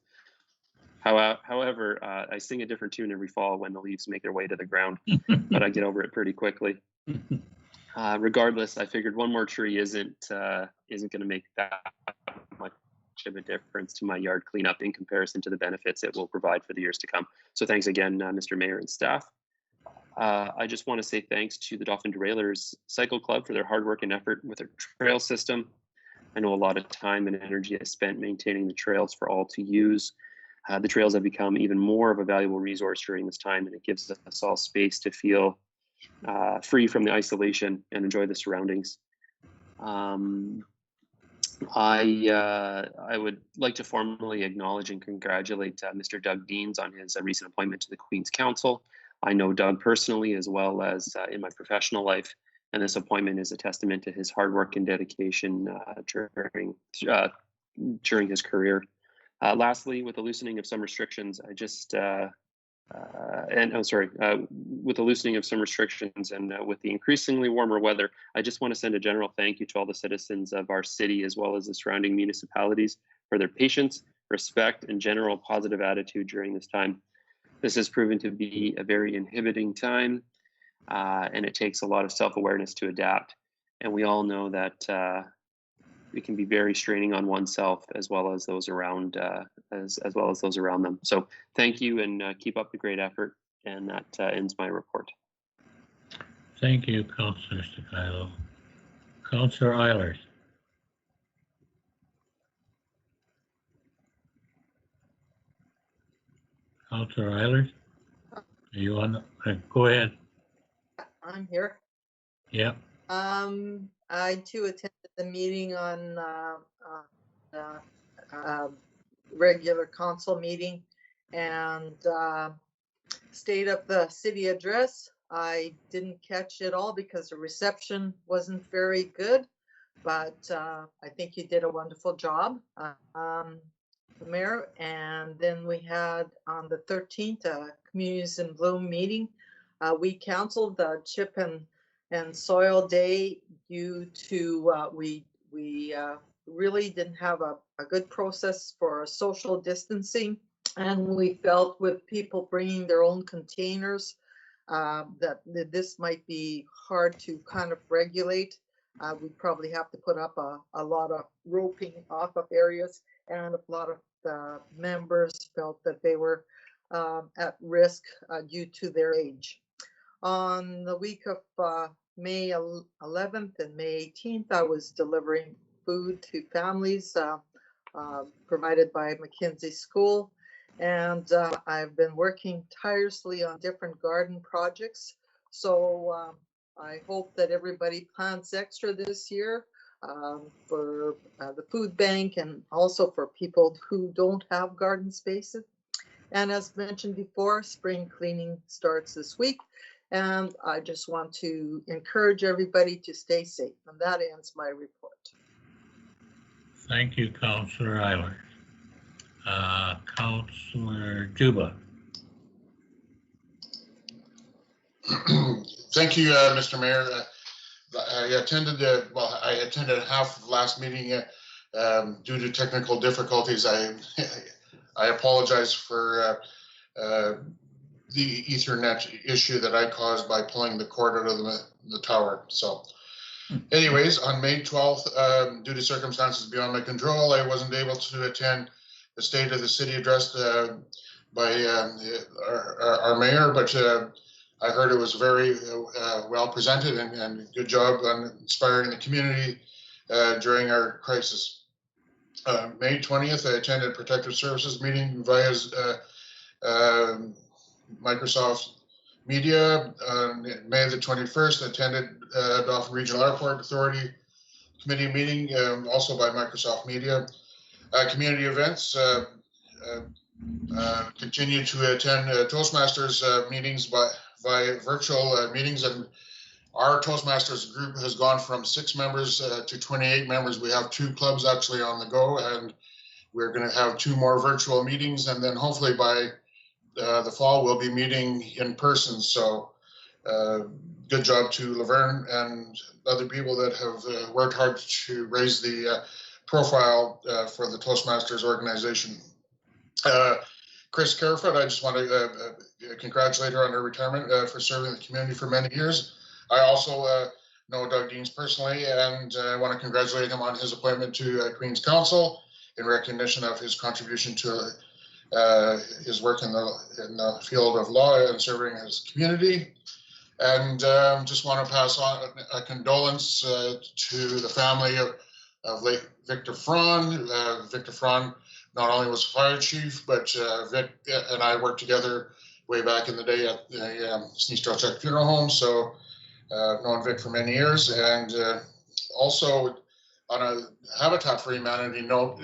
However, I sing a different tune every fall when the leaves make their way to the ground, but I get over it pretty quickly. Regardless, I figured one more tree isn't going to make that much of a difference to my yard cleanup in comparison to the benefits it will provide for the years to come. So thanks again, Mr. Mayor and staff. I just want to say thanks to the Dolphin Derailers Cycle Club for their hard work and effort with their trail system. I know a lot of time and energy is spent maintaining the trails for all to use. The trails have become even more of a valuable resource during this time, and it gives us all space to feel free from the isolation and enjoy the surroundings. I would like to formally acknowledge and congratulate Mr. Doug Deans on his recent appointment to the Queen's Council. I know Doug personally as well as in my professional life, and this appointment is a testament to his hard work and dedication during his career. Lastly, with the loosening of some restrictions, with the loosening of some restrictions and with the increasingly warmer weather, I just want to send a general thank you to all the citizens of our city as well as the surrounding municipalities for their patience, respect, and general positive attitude during this time. This has proven to be a very inhibiting time, and it takes a lot of self-awareness to adapt. And we all know that it can be very straining on oneself as well as those around as well as those around them. So thank you, and keep up the great effort. And that ends my report. Thank you, Councillor Stakilo. Councillor Eilers. Councillor Eilers, are you on? Go ahead. I'm here. Yeah. I too attended the meeting on regular council meeting and stayed up the city address. I didn't catch it all because the reception wasn't very good, but I think you did a wonderful job, Mayor. And then we had on the 13th a Communities in Bloom meeting. We canceled the Chip and Soil Day due to we really didn't have a good process for social distancing, and we felt with people bringing their own containers that this might be hard to kind of regulate. We'd probably have to put up a lot of roping off of areas, and a lot of the members felt that they were at risk due to their age. On the week of May 11th and May 18th, I was delivering food to families provided by McKinsey School. And I've been working tirelessly on different garden projects. So I hope that everybody plants extra this year for the food bank and also for people who don't have garden spaces. And as mentioned before, spring cleaning starts this week. And I just want to encourage everybody to stay safe. And that ends my report. Thank you, Councillor Eilers. Councillor Juba. Thank you, Mr. Mayor. I attended half of last meeting due to technical difficulties. I apologize for the Ethernet issue that I caused by pulling the cord out of the tower. So anyways, on May 12th, due to circumstances beyond my control, I wasn't able to attend the State of the City address by our mayor, but I heard it was very well presented and good job on inspiring the community during our crisis. May 20th, I attended Protective Services meeting via Microsoft Media. On May the 21st, I attended Dolphin Regional Airport Authority Committee meeting, also by Microsoft Media. Community events, continue to attend Toastmasters meetings via virtual meetings, and our Toastmasters group has gone from 6 members to 28 members. We have 2 clubs actually on the go, and we're going to have 2 more virtual meetings, and then hopefully by the fall we'll be meeting in person. So good job to Laverne and other people that have worked hard to raise the profile for the Toastmasters organization. Chris Carefoot, I just want to congratulate her on her retirement for serving the community for many years. I also know Doug Deans personally, and I want to congratulate him on his appointment to Queen's Council in recognition of his contribution to his work in the field of law and serving his community. And just want to pass on a condolence to the family of late Victor Fraun. Victor Fraun not only was fire chief, but Vic and I worked together way back in the day at the Sneestrelchuk Funeral Home. So known Vic for many years, and also on a Habitat for Humanity note,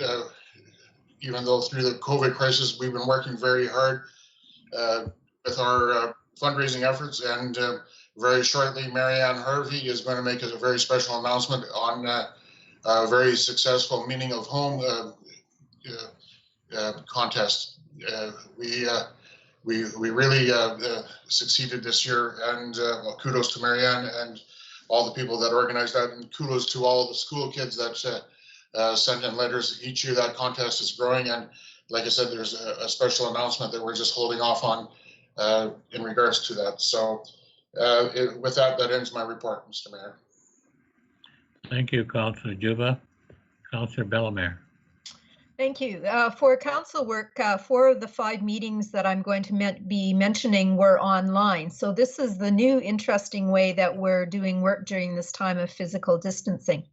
even though through the COVID crisis, we've been working very hard with our fundraising efforts, and very shortly, Marianne Harvey is going to make a very special announcement on a very successful Meaning of Home contest. We really succeeded this year, and well, kudos to Marianne and all the people that organized that, and kudos to all the school kids that sent in letters. Each year that contest is growing, and like I said, there's a special announcement that we're just holding off on in regards to that. So with that, that ends my report, Mr. Mayor. Thank you, Councillor Juba. Councillor Bellemare. Thank you. For council work, 4 of the 5 meetings that I'm going to be mentioning were online. So this is the new interesting way that we're doing work during this time of physical distancing.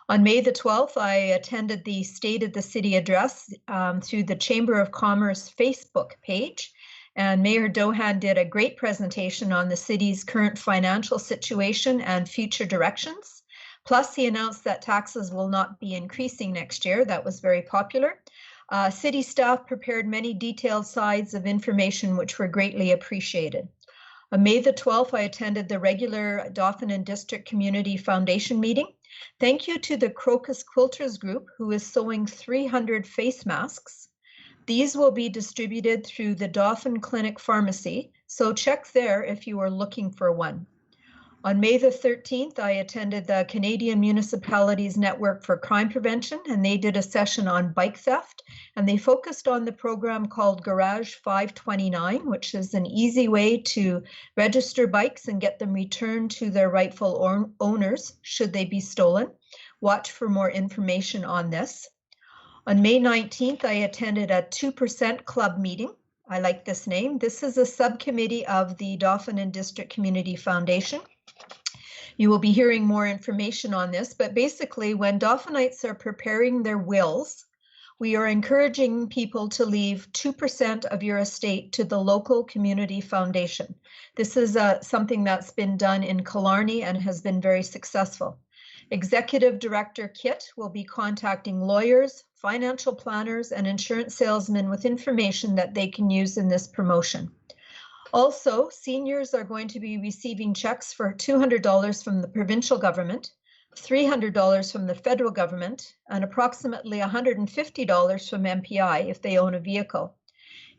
On May the 12th, I attended the State of the City address through the Chamber of Commerce Facebook page. And Mayor Dohan did a great presentation on the city's current financial situation and future directions. Plus, he announced that taxes will not be increasing next year. That was very popular. City staff prepared many detailed slides of information which were greatly appreciated. On May the 12th, I attended the regular Dolphin and District Community Foundation meeting. Thank you to the Crocus Quilters Group, who is sewing 300 face masks. These will be distributed through the Dolphin Clinic Pharmacy, so check there if you are looking for one. On May the 13th, I attended the Canadian Municipalities Network for Crime Prevention, and they did a session on bike theft, and they focused on the program called Garage 529, which is an easy way to register bikes and get them returned to their rightful owners should they be stolen. Watch for more information on this. On May 19th, I attended a 2% Club meeting. I like this name. This is a subcommittee of the Dolphin and District Community Foundation. You will be hearing more information on this, but basically when Dolphinites are preparing their wills, we are encouraging people to leave 2% of your estate to the local community foundation. This is something that's been done in Killarney and has been very successful. Executive Director Kit will be contacting lawyers, financial planners, and insurance salesmen with information that they can use in this promotion. Also, seniors are going to be receiving checks for $200 from the provincial government, $300 from the federal government, and approximately $150 from MPI if they own a vehicle.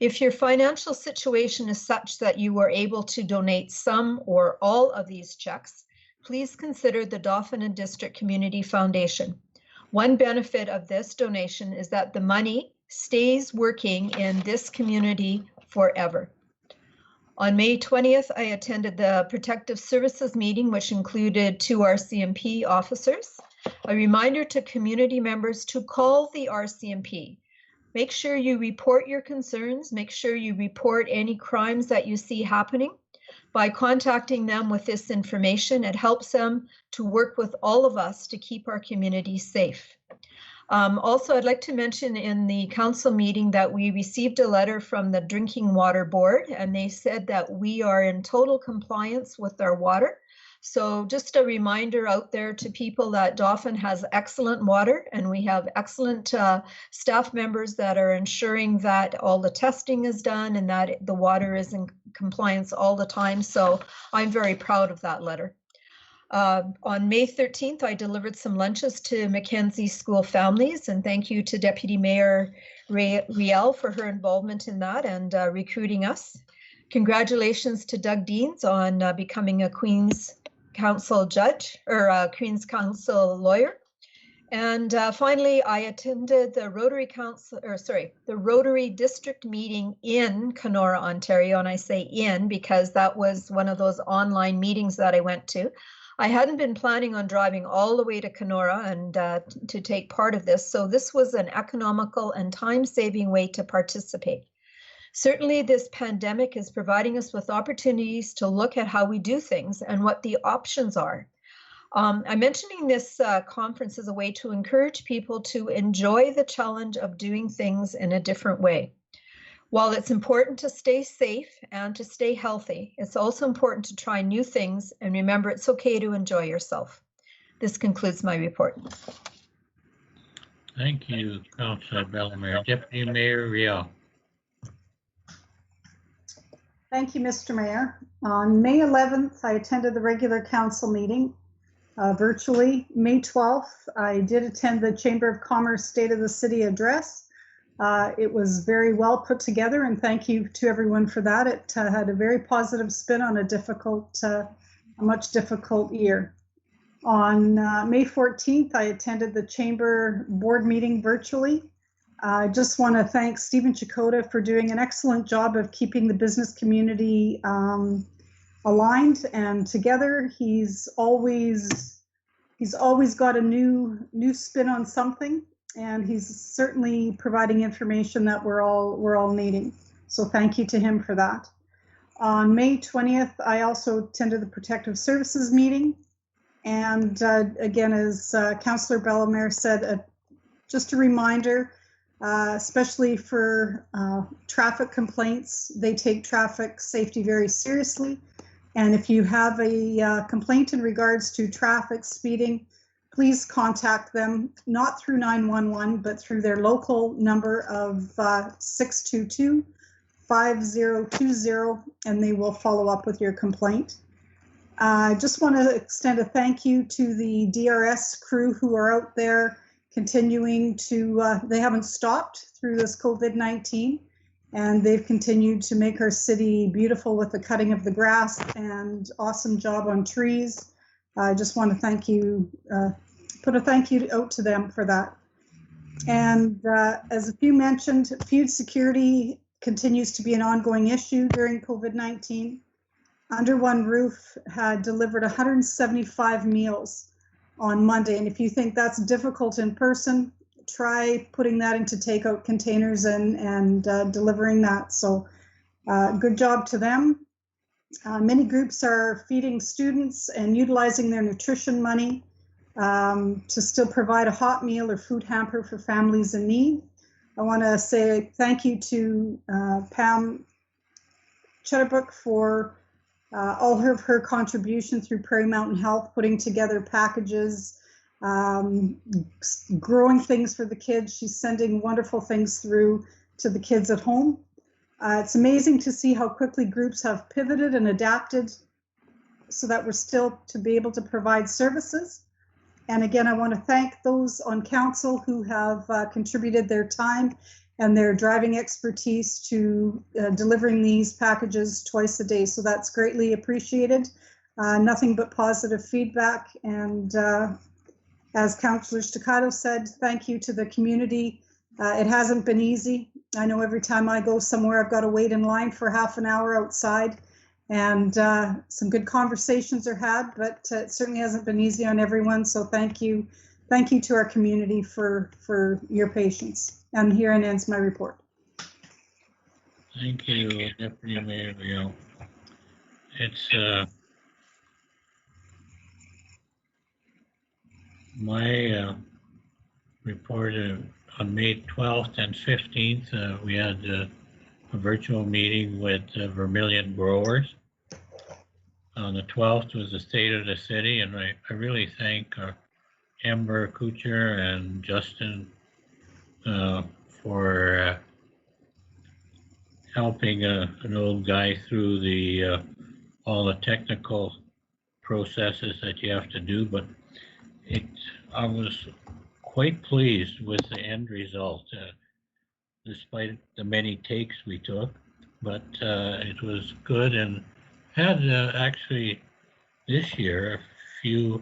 If your financial situation is such that you are able to donate some or all of these checks, please consider the Dolphin and District Community Foundation. One benefit of this donation is that the money stays working in this community forever. On May 20th, I attended the Protective Services meeting, which included 2 RCMP officers. A reminder to community members to call the RCMP. Make sure you report your concerns. Make sure you report any crimes that you see happening. By contacting them with this information, it helps them to work with all of us to keep our community safe. Also, I'd like to mention in the council meeting that we received a letter from the Drinking Water Board, and they said that we are in total compliance with our water. So just a reminder out there to people that Dolphin has excellent water, and we have excellent staff members that are ensuring that all the testing is done and that the water is in compliance all the time. So I'm very proud of that letter. On May 13th, I delivered some lunches to Mackenzie school families, and thank you to Deputy Mayor Riel for her involvement in that and recruiting us. Congratulations to Doug Deans on becoming a Queen's Council judge or a Queen's Council lawyer. And finally, I attended the the Rotary District meeting in Kenora, Ontario, and I say in because that was one of those online meetings that I went to. I hadn't been planning on driving all the way to Kenora and to take part of this, so this was an economical and time-saving way to participate. Certainly, this pandemic is providing us with opportunities to look at how we do things and what the options are. I'm mentioning this conference as a way to encourage people to enjoy the challenge of doing things in a different way. While it's important to stay safe and to stay healthy, it's also important to try new things and remember it's okay to enjoy yourself. This concludes my report. Thank you, Councillor Bellemare. Deputy Mayor Riel. Thank you, Mr. Mayor. On May 11th, I attended the regular council meeting virtually. May 12th, I did attend the Chamber of Commerce State of the City address. It was very well put together, and thank you to everyone for that. It had a very positive spin on a much difficult year. On May 14th, I attended the Chamber board meeting virtually. I just want to thank Stephen Chakota for doing an excellent job of keeping the business community aligned and together. He's always got a new spin on something, and he's certainly providing information that we're all needing. So thank you to him for that. On May 20th, I also attended the Protective Services meeting. And again, as Councillor Bellemare said, just a reminder, especially for traffic complaints, they take traffic safety very seriously. And if you have a complaint in regards to traffic speeding, please contact them, not through 911, but through their local number of 622-5020, and they will follow up with your complaint. I just want to extend a thank you to the DRS crew who are out there continuing to, they haven't stopped through this COVID-19, and they've continued to make our city beautiful with the cutting of the grass and awesome job on trees. I just want to thank you, put a thank you out to them for that. And as a few mentioned, food security continues to be an ongoing issue during COVID-19. Under One Roof had delivered 175 meals on Monday. And if you think that's difficult in person, try putting that into takeout containers and delivering that. So good job to them. Many groups are feeding students and utilizing their nutrition money to still provide a hot meal or food hamper for families in need. I want to say thank you to Pam Chetabrook for all of her contribution through Prairie Mountain Health, putting together packages, growing things for the kids. She's sending wonderful things through to the kids at home. It's amazing to see how quickly groups have pivoted and adapted so that we're still to be able to provide services. And again, I want to thank those on council who have contributed their time and their driving expertise to delivering these packages twice a day. So that's greatly appreciated. Nothing but positive feedback. And as Councillor Staccato said, thank you to the community. It hasn't been easy. I know every time I go somewhere, I've got to wait in line for half an hour outside. And some good conversations are had, but it certainly hasn't been easy on everyone. So thank you. Thank you to our community for your patience. And herein ends my report. Thank you, Deputy Mayor Riel. It's my report on May 12th and 15th. We had a virtual meeting with Vermilion growers. On the 12th was the State of the City, and I really thank Amber Kuchar and Justin for helping an old guy through the all the technical processes that you have to do. But I was quite pleased with the end result, despite the many takes we took. But it was good, and had actually this year a few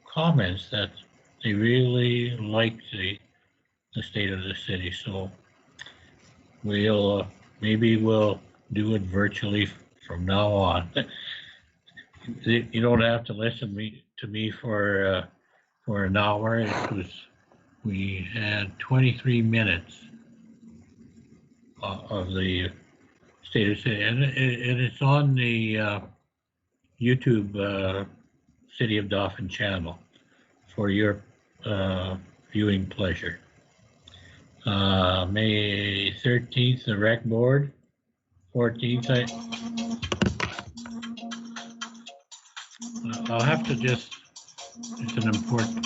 comments that they really liked the State of the City. So maybe we'll do it virtually from now on. You don't have to listen to me for an hour. We had 23 minutes of the State of the City, and it's on the YouTube City of Dolphin channel for your viewing pleasure. May 13th, the rec board. 14th, I'll have to just, it's an important.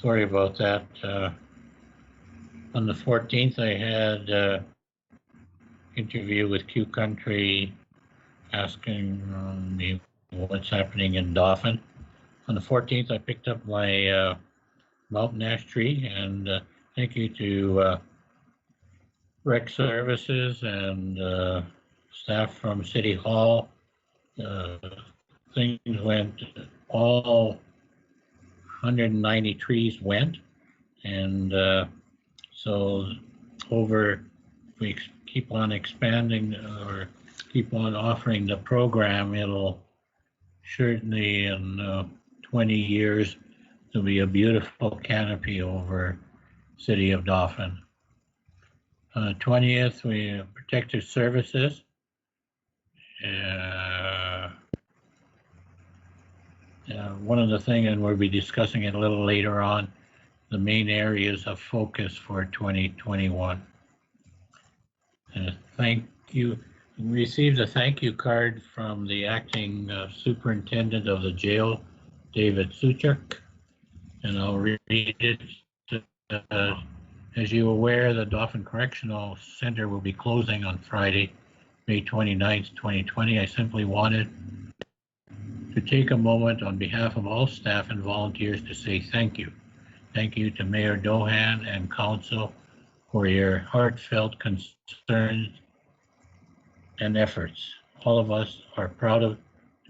Sorry about that. On the 14th, I had an interview with Q Country asking me what's happening in Dolphin. On the 14th, I picked up my mountain ash tree, and thank you to Rec Services and staff from City Hall. Things went, all 190 trees went, and so if we keep on expanding or keep on offering the program, it'll certainly in 20 years there'll be a beautiful canopy over City of Dauphin. 20th, we Protective Services. One of the things, and we'll be discussing it a little later on, the main areas of focus for 2021. Thank you. We received a thank you card from the acting superintendent of the jail, David Suchuk, and I'll read it. As you're aware, the Dauphin Correctional Center will be closing on Friday, May 29th, 2020. I simply wanted to take a moment on behalf of all staff and volunteers to say thank you. Thank you to Mayor Dohan and Council for your heartfelt concerns and efforts. All of us are proud to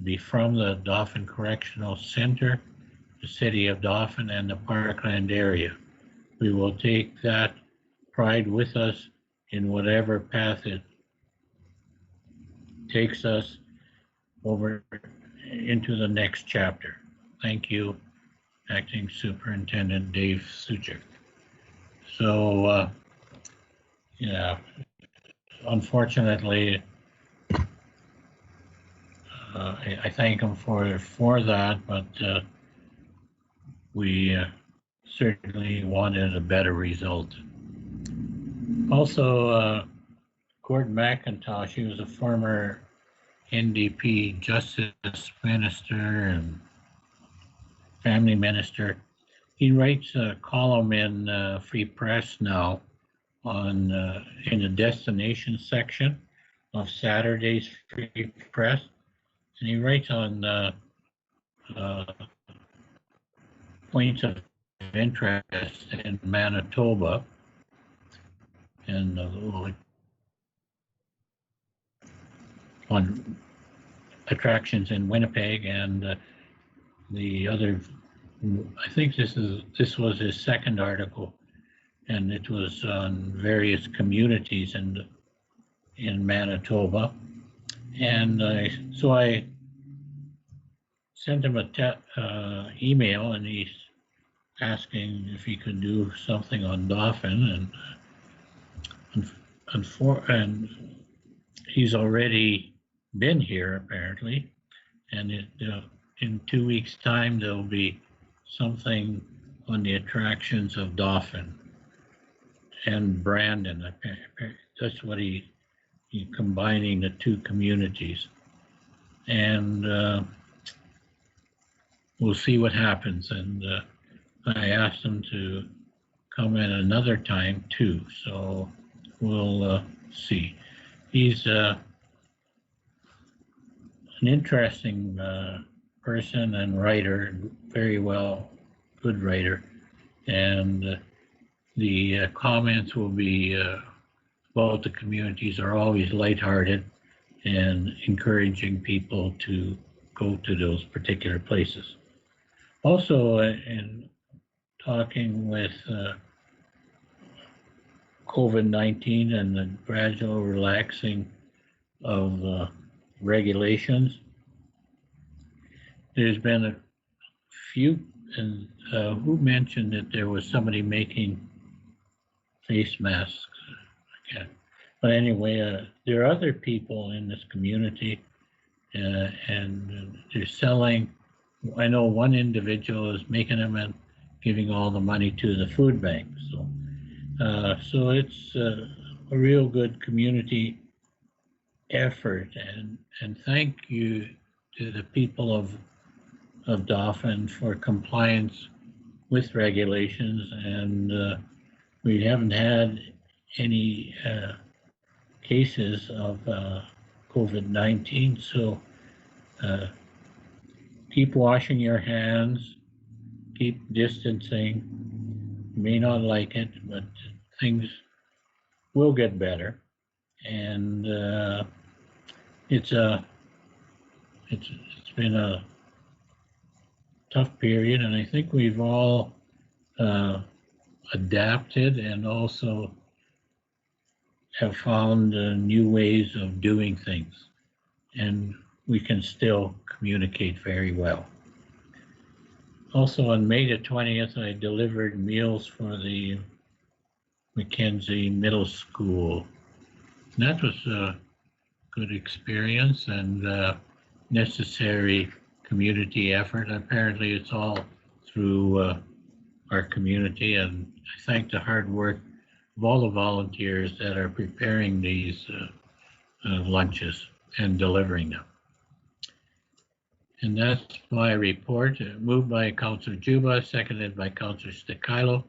be from the Dauphin Correctional Center, the City of Dauphin, and the Parkland area. We will take that pride with us in whatever path it takes us over into the next chapter. Thank you, Acting Superintendent Dave Suchuk. So, yeah, unfortunately, I thank him for that, but we certainly wanted a better result. Also, Gordon McIntosh, he was a former NDP Justice Minister and Family Minister. He writes a column in Free Press now on in the destination section of Saturday's Free Press, and he writes on points of interest in Manitoba and on attractions in Winnipeg, and the other, I think this was his second article, and it was on various communities in Manitoba. And so I sent him a email, and he's asking if he could do something on Dolphin, and he's already been here apparently, and in 2 weeks' time, there'll be something on the attractions of Dolphin and Brandon. That's what he combining the two communities. And we'll see what happens. And I asked him to come at another time too. So we'll see. He's an interesting person and writer, very well, good writer. And the comments will be about the communities are always lighthearted and encouraging people to go to those particular places. Also, in talking with COVID-19 and the gradual relaxing of regulations, there's been a few, and who mentioned that there was somebody making face masks? But anyway, there are other people in this community, and they're selling. I know one individual is making them and giving all the money to the food bank. So it's a real good community effort, and thank you to the people of Dolphin for compliance with regulations, and we haven't had any cases of COVID-19, so keep washing your hands, keep distancing. You may not like it, but things will get better. And it's been a tough period, and I think we've all adapted and also have found new ways of doing things, and we can still communicate very well. Also, on May the 20th, I delivered meals for the Mackenzie Middle School. And that was a good experience and necessary community effort. Apparently, it's all through our community, and I thank the hard work of all the volunteers that are preparing these lunches and delivering them. And that's my report. Moved by Councillor Juba, seconded by Councillor Sticilo.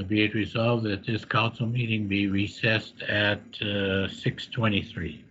Be it resolved that this council meeting be recessed at 6:23.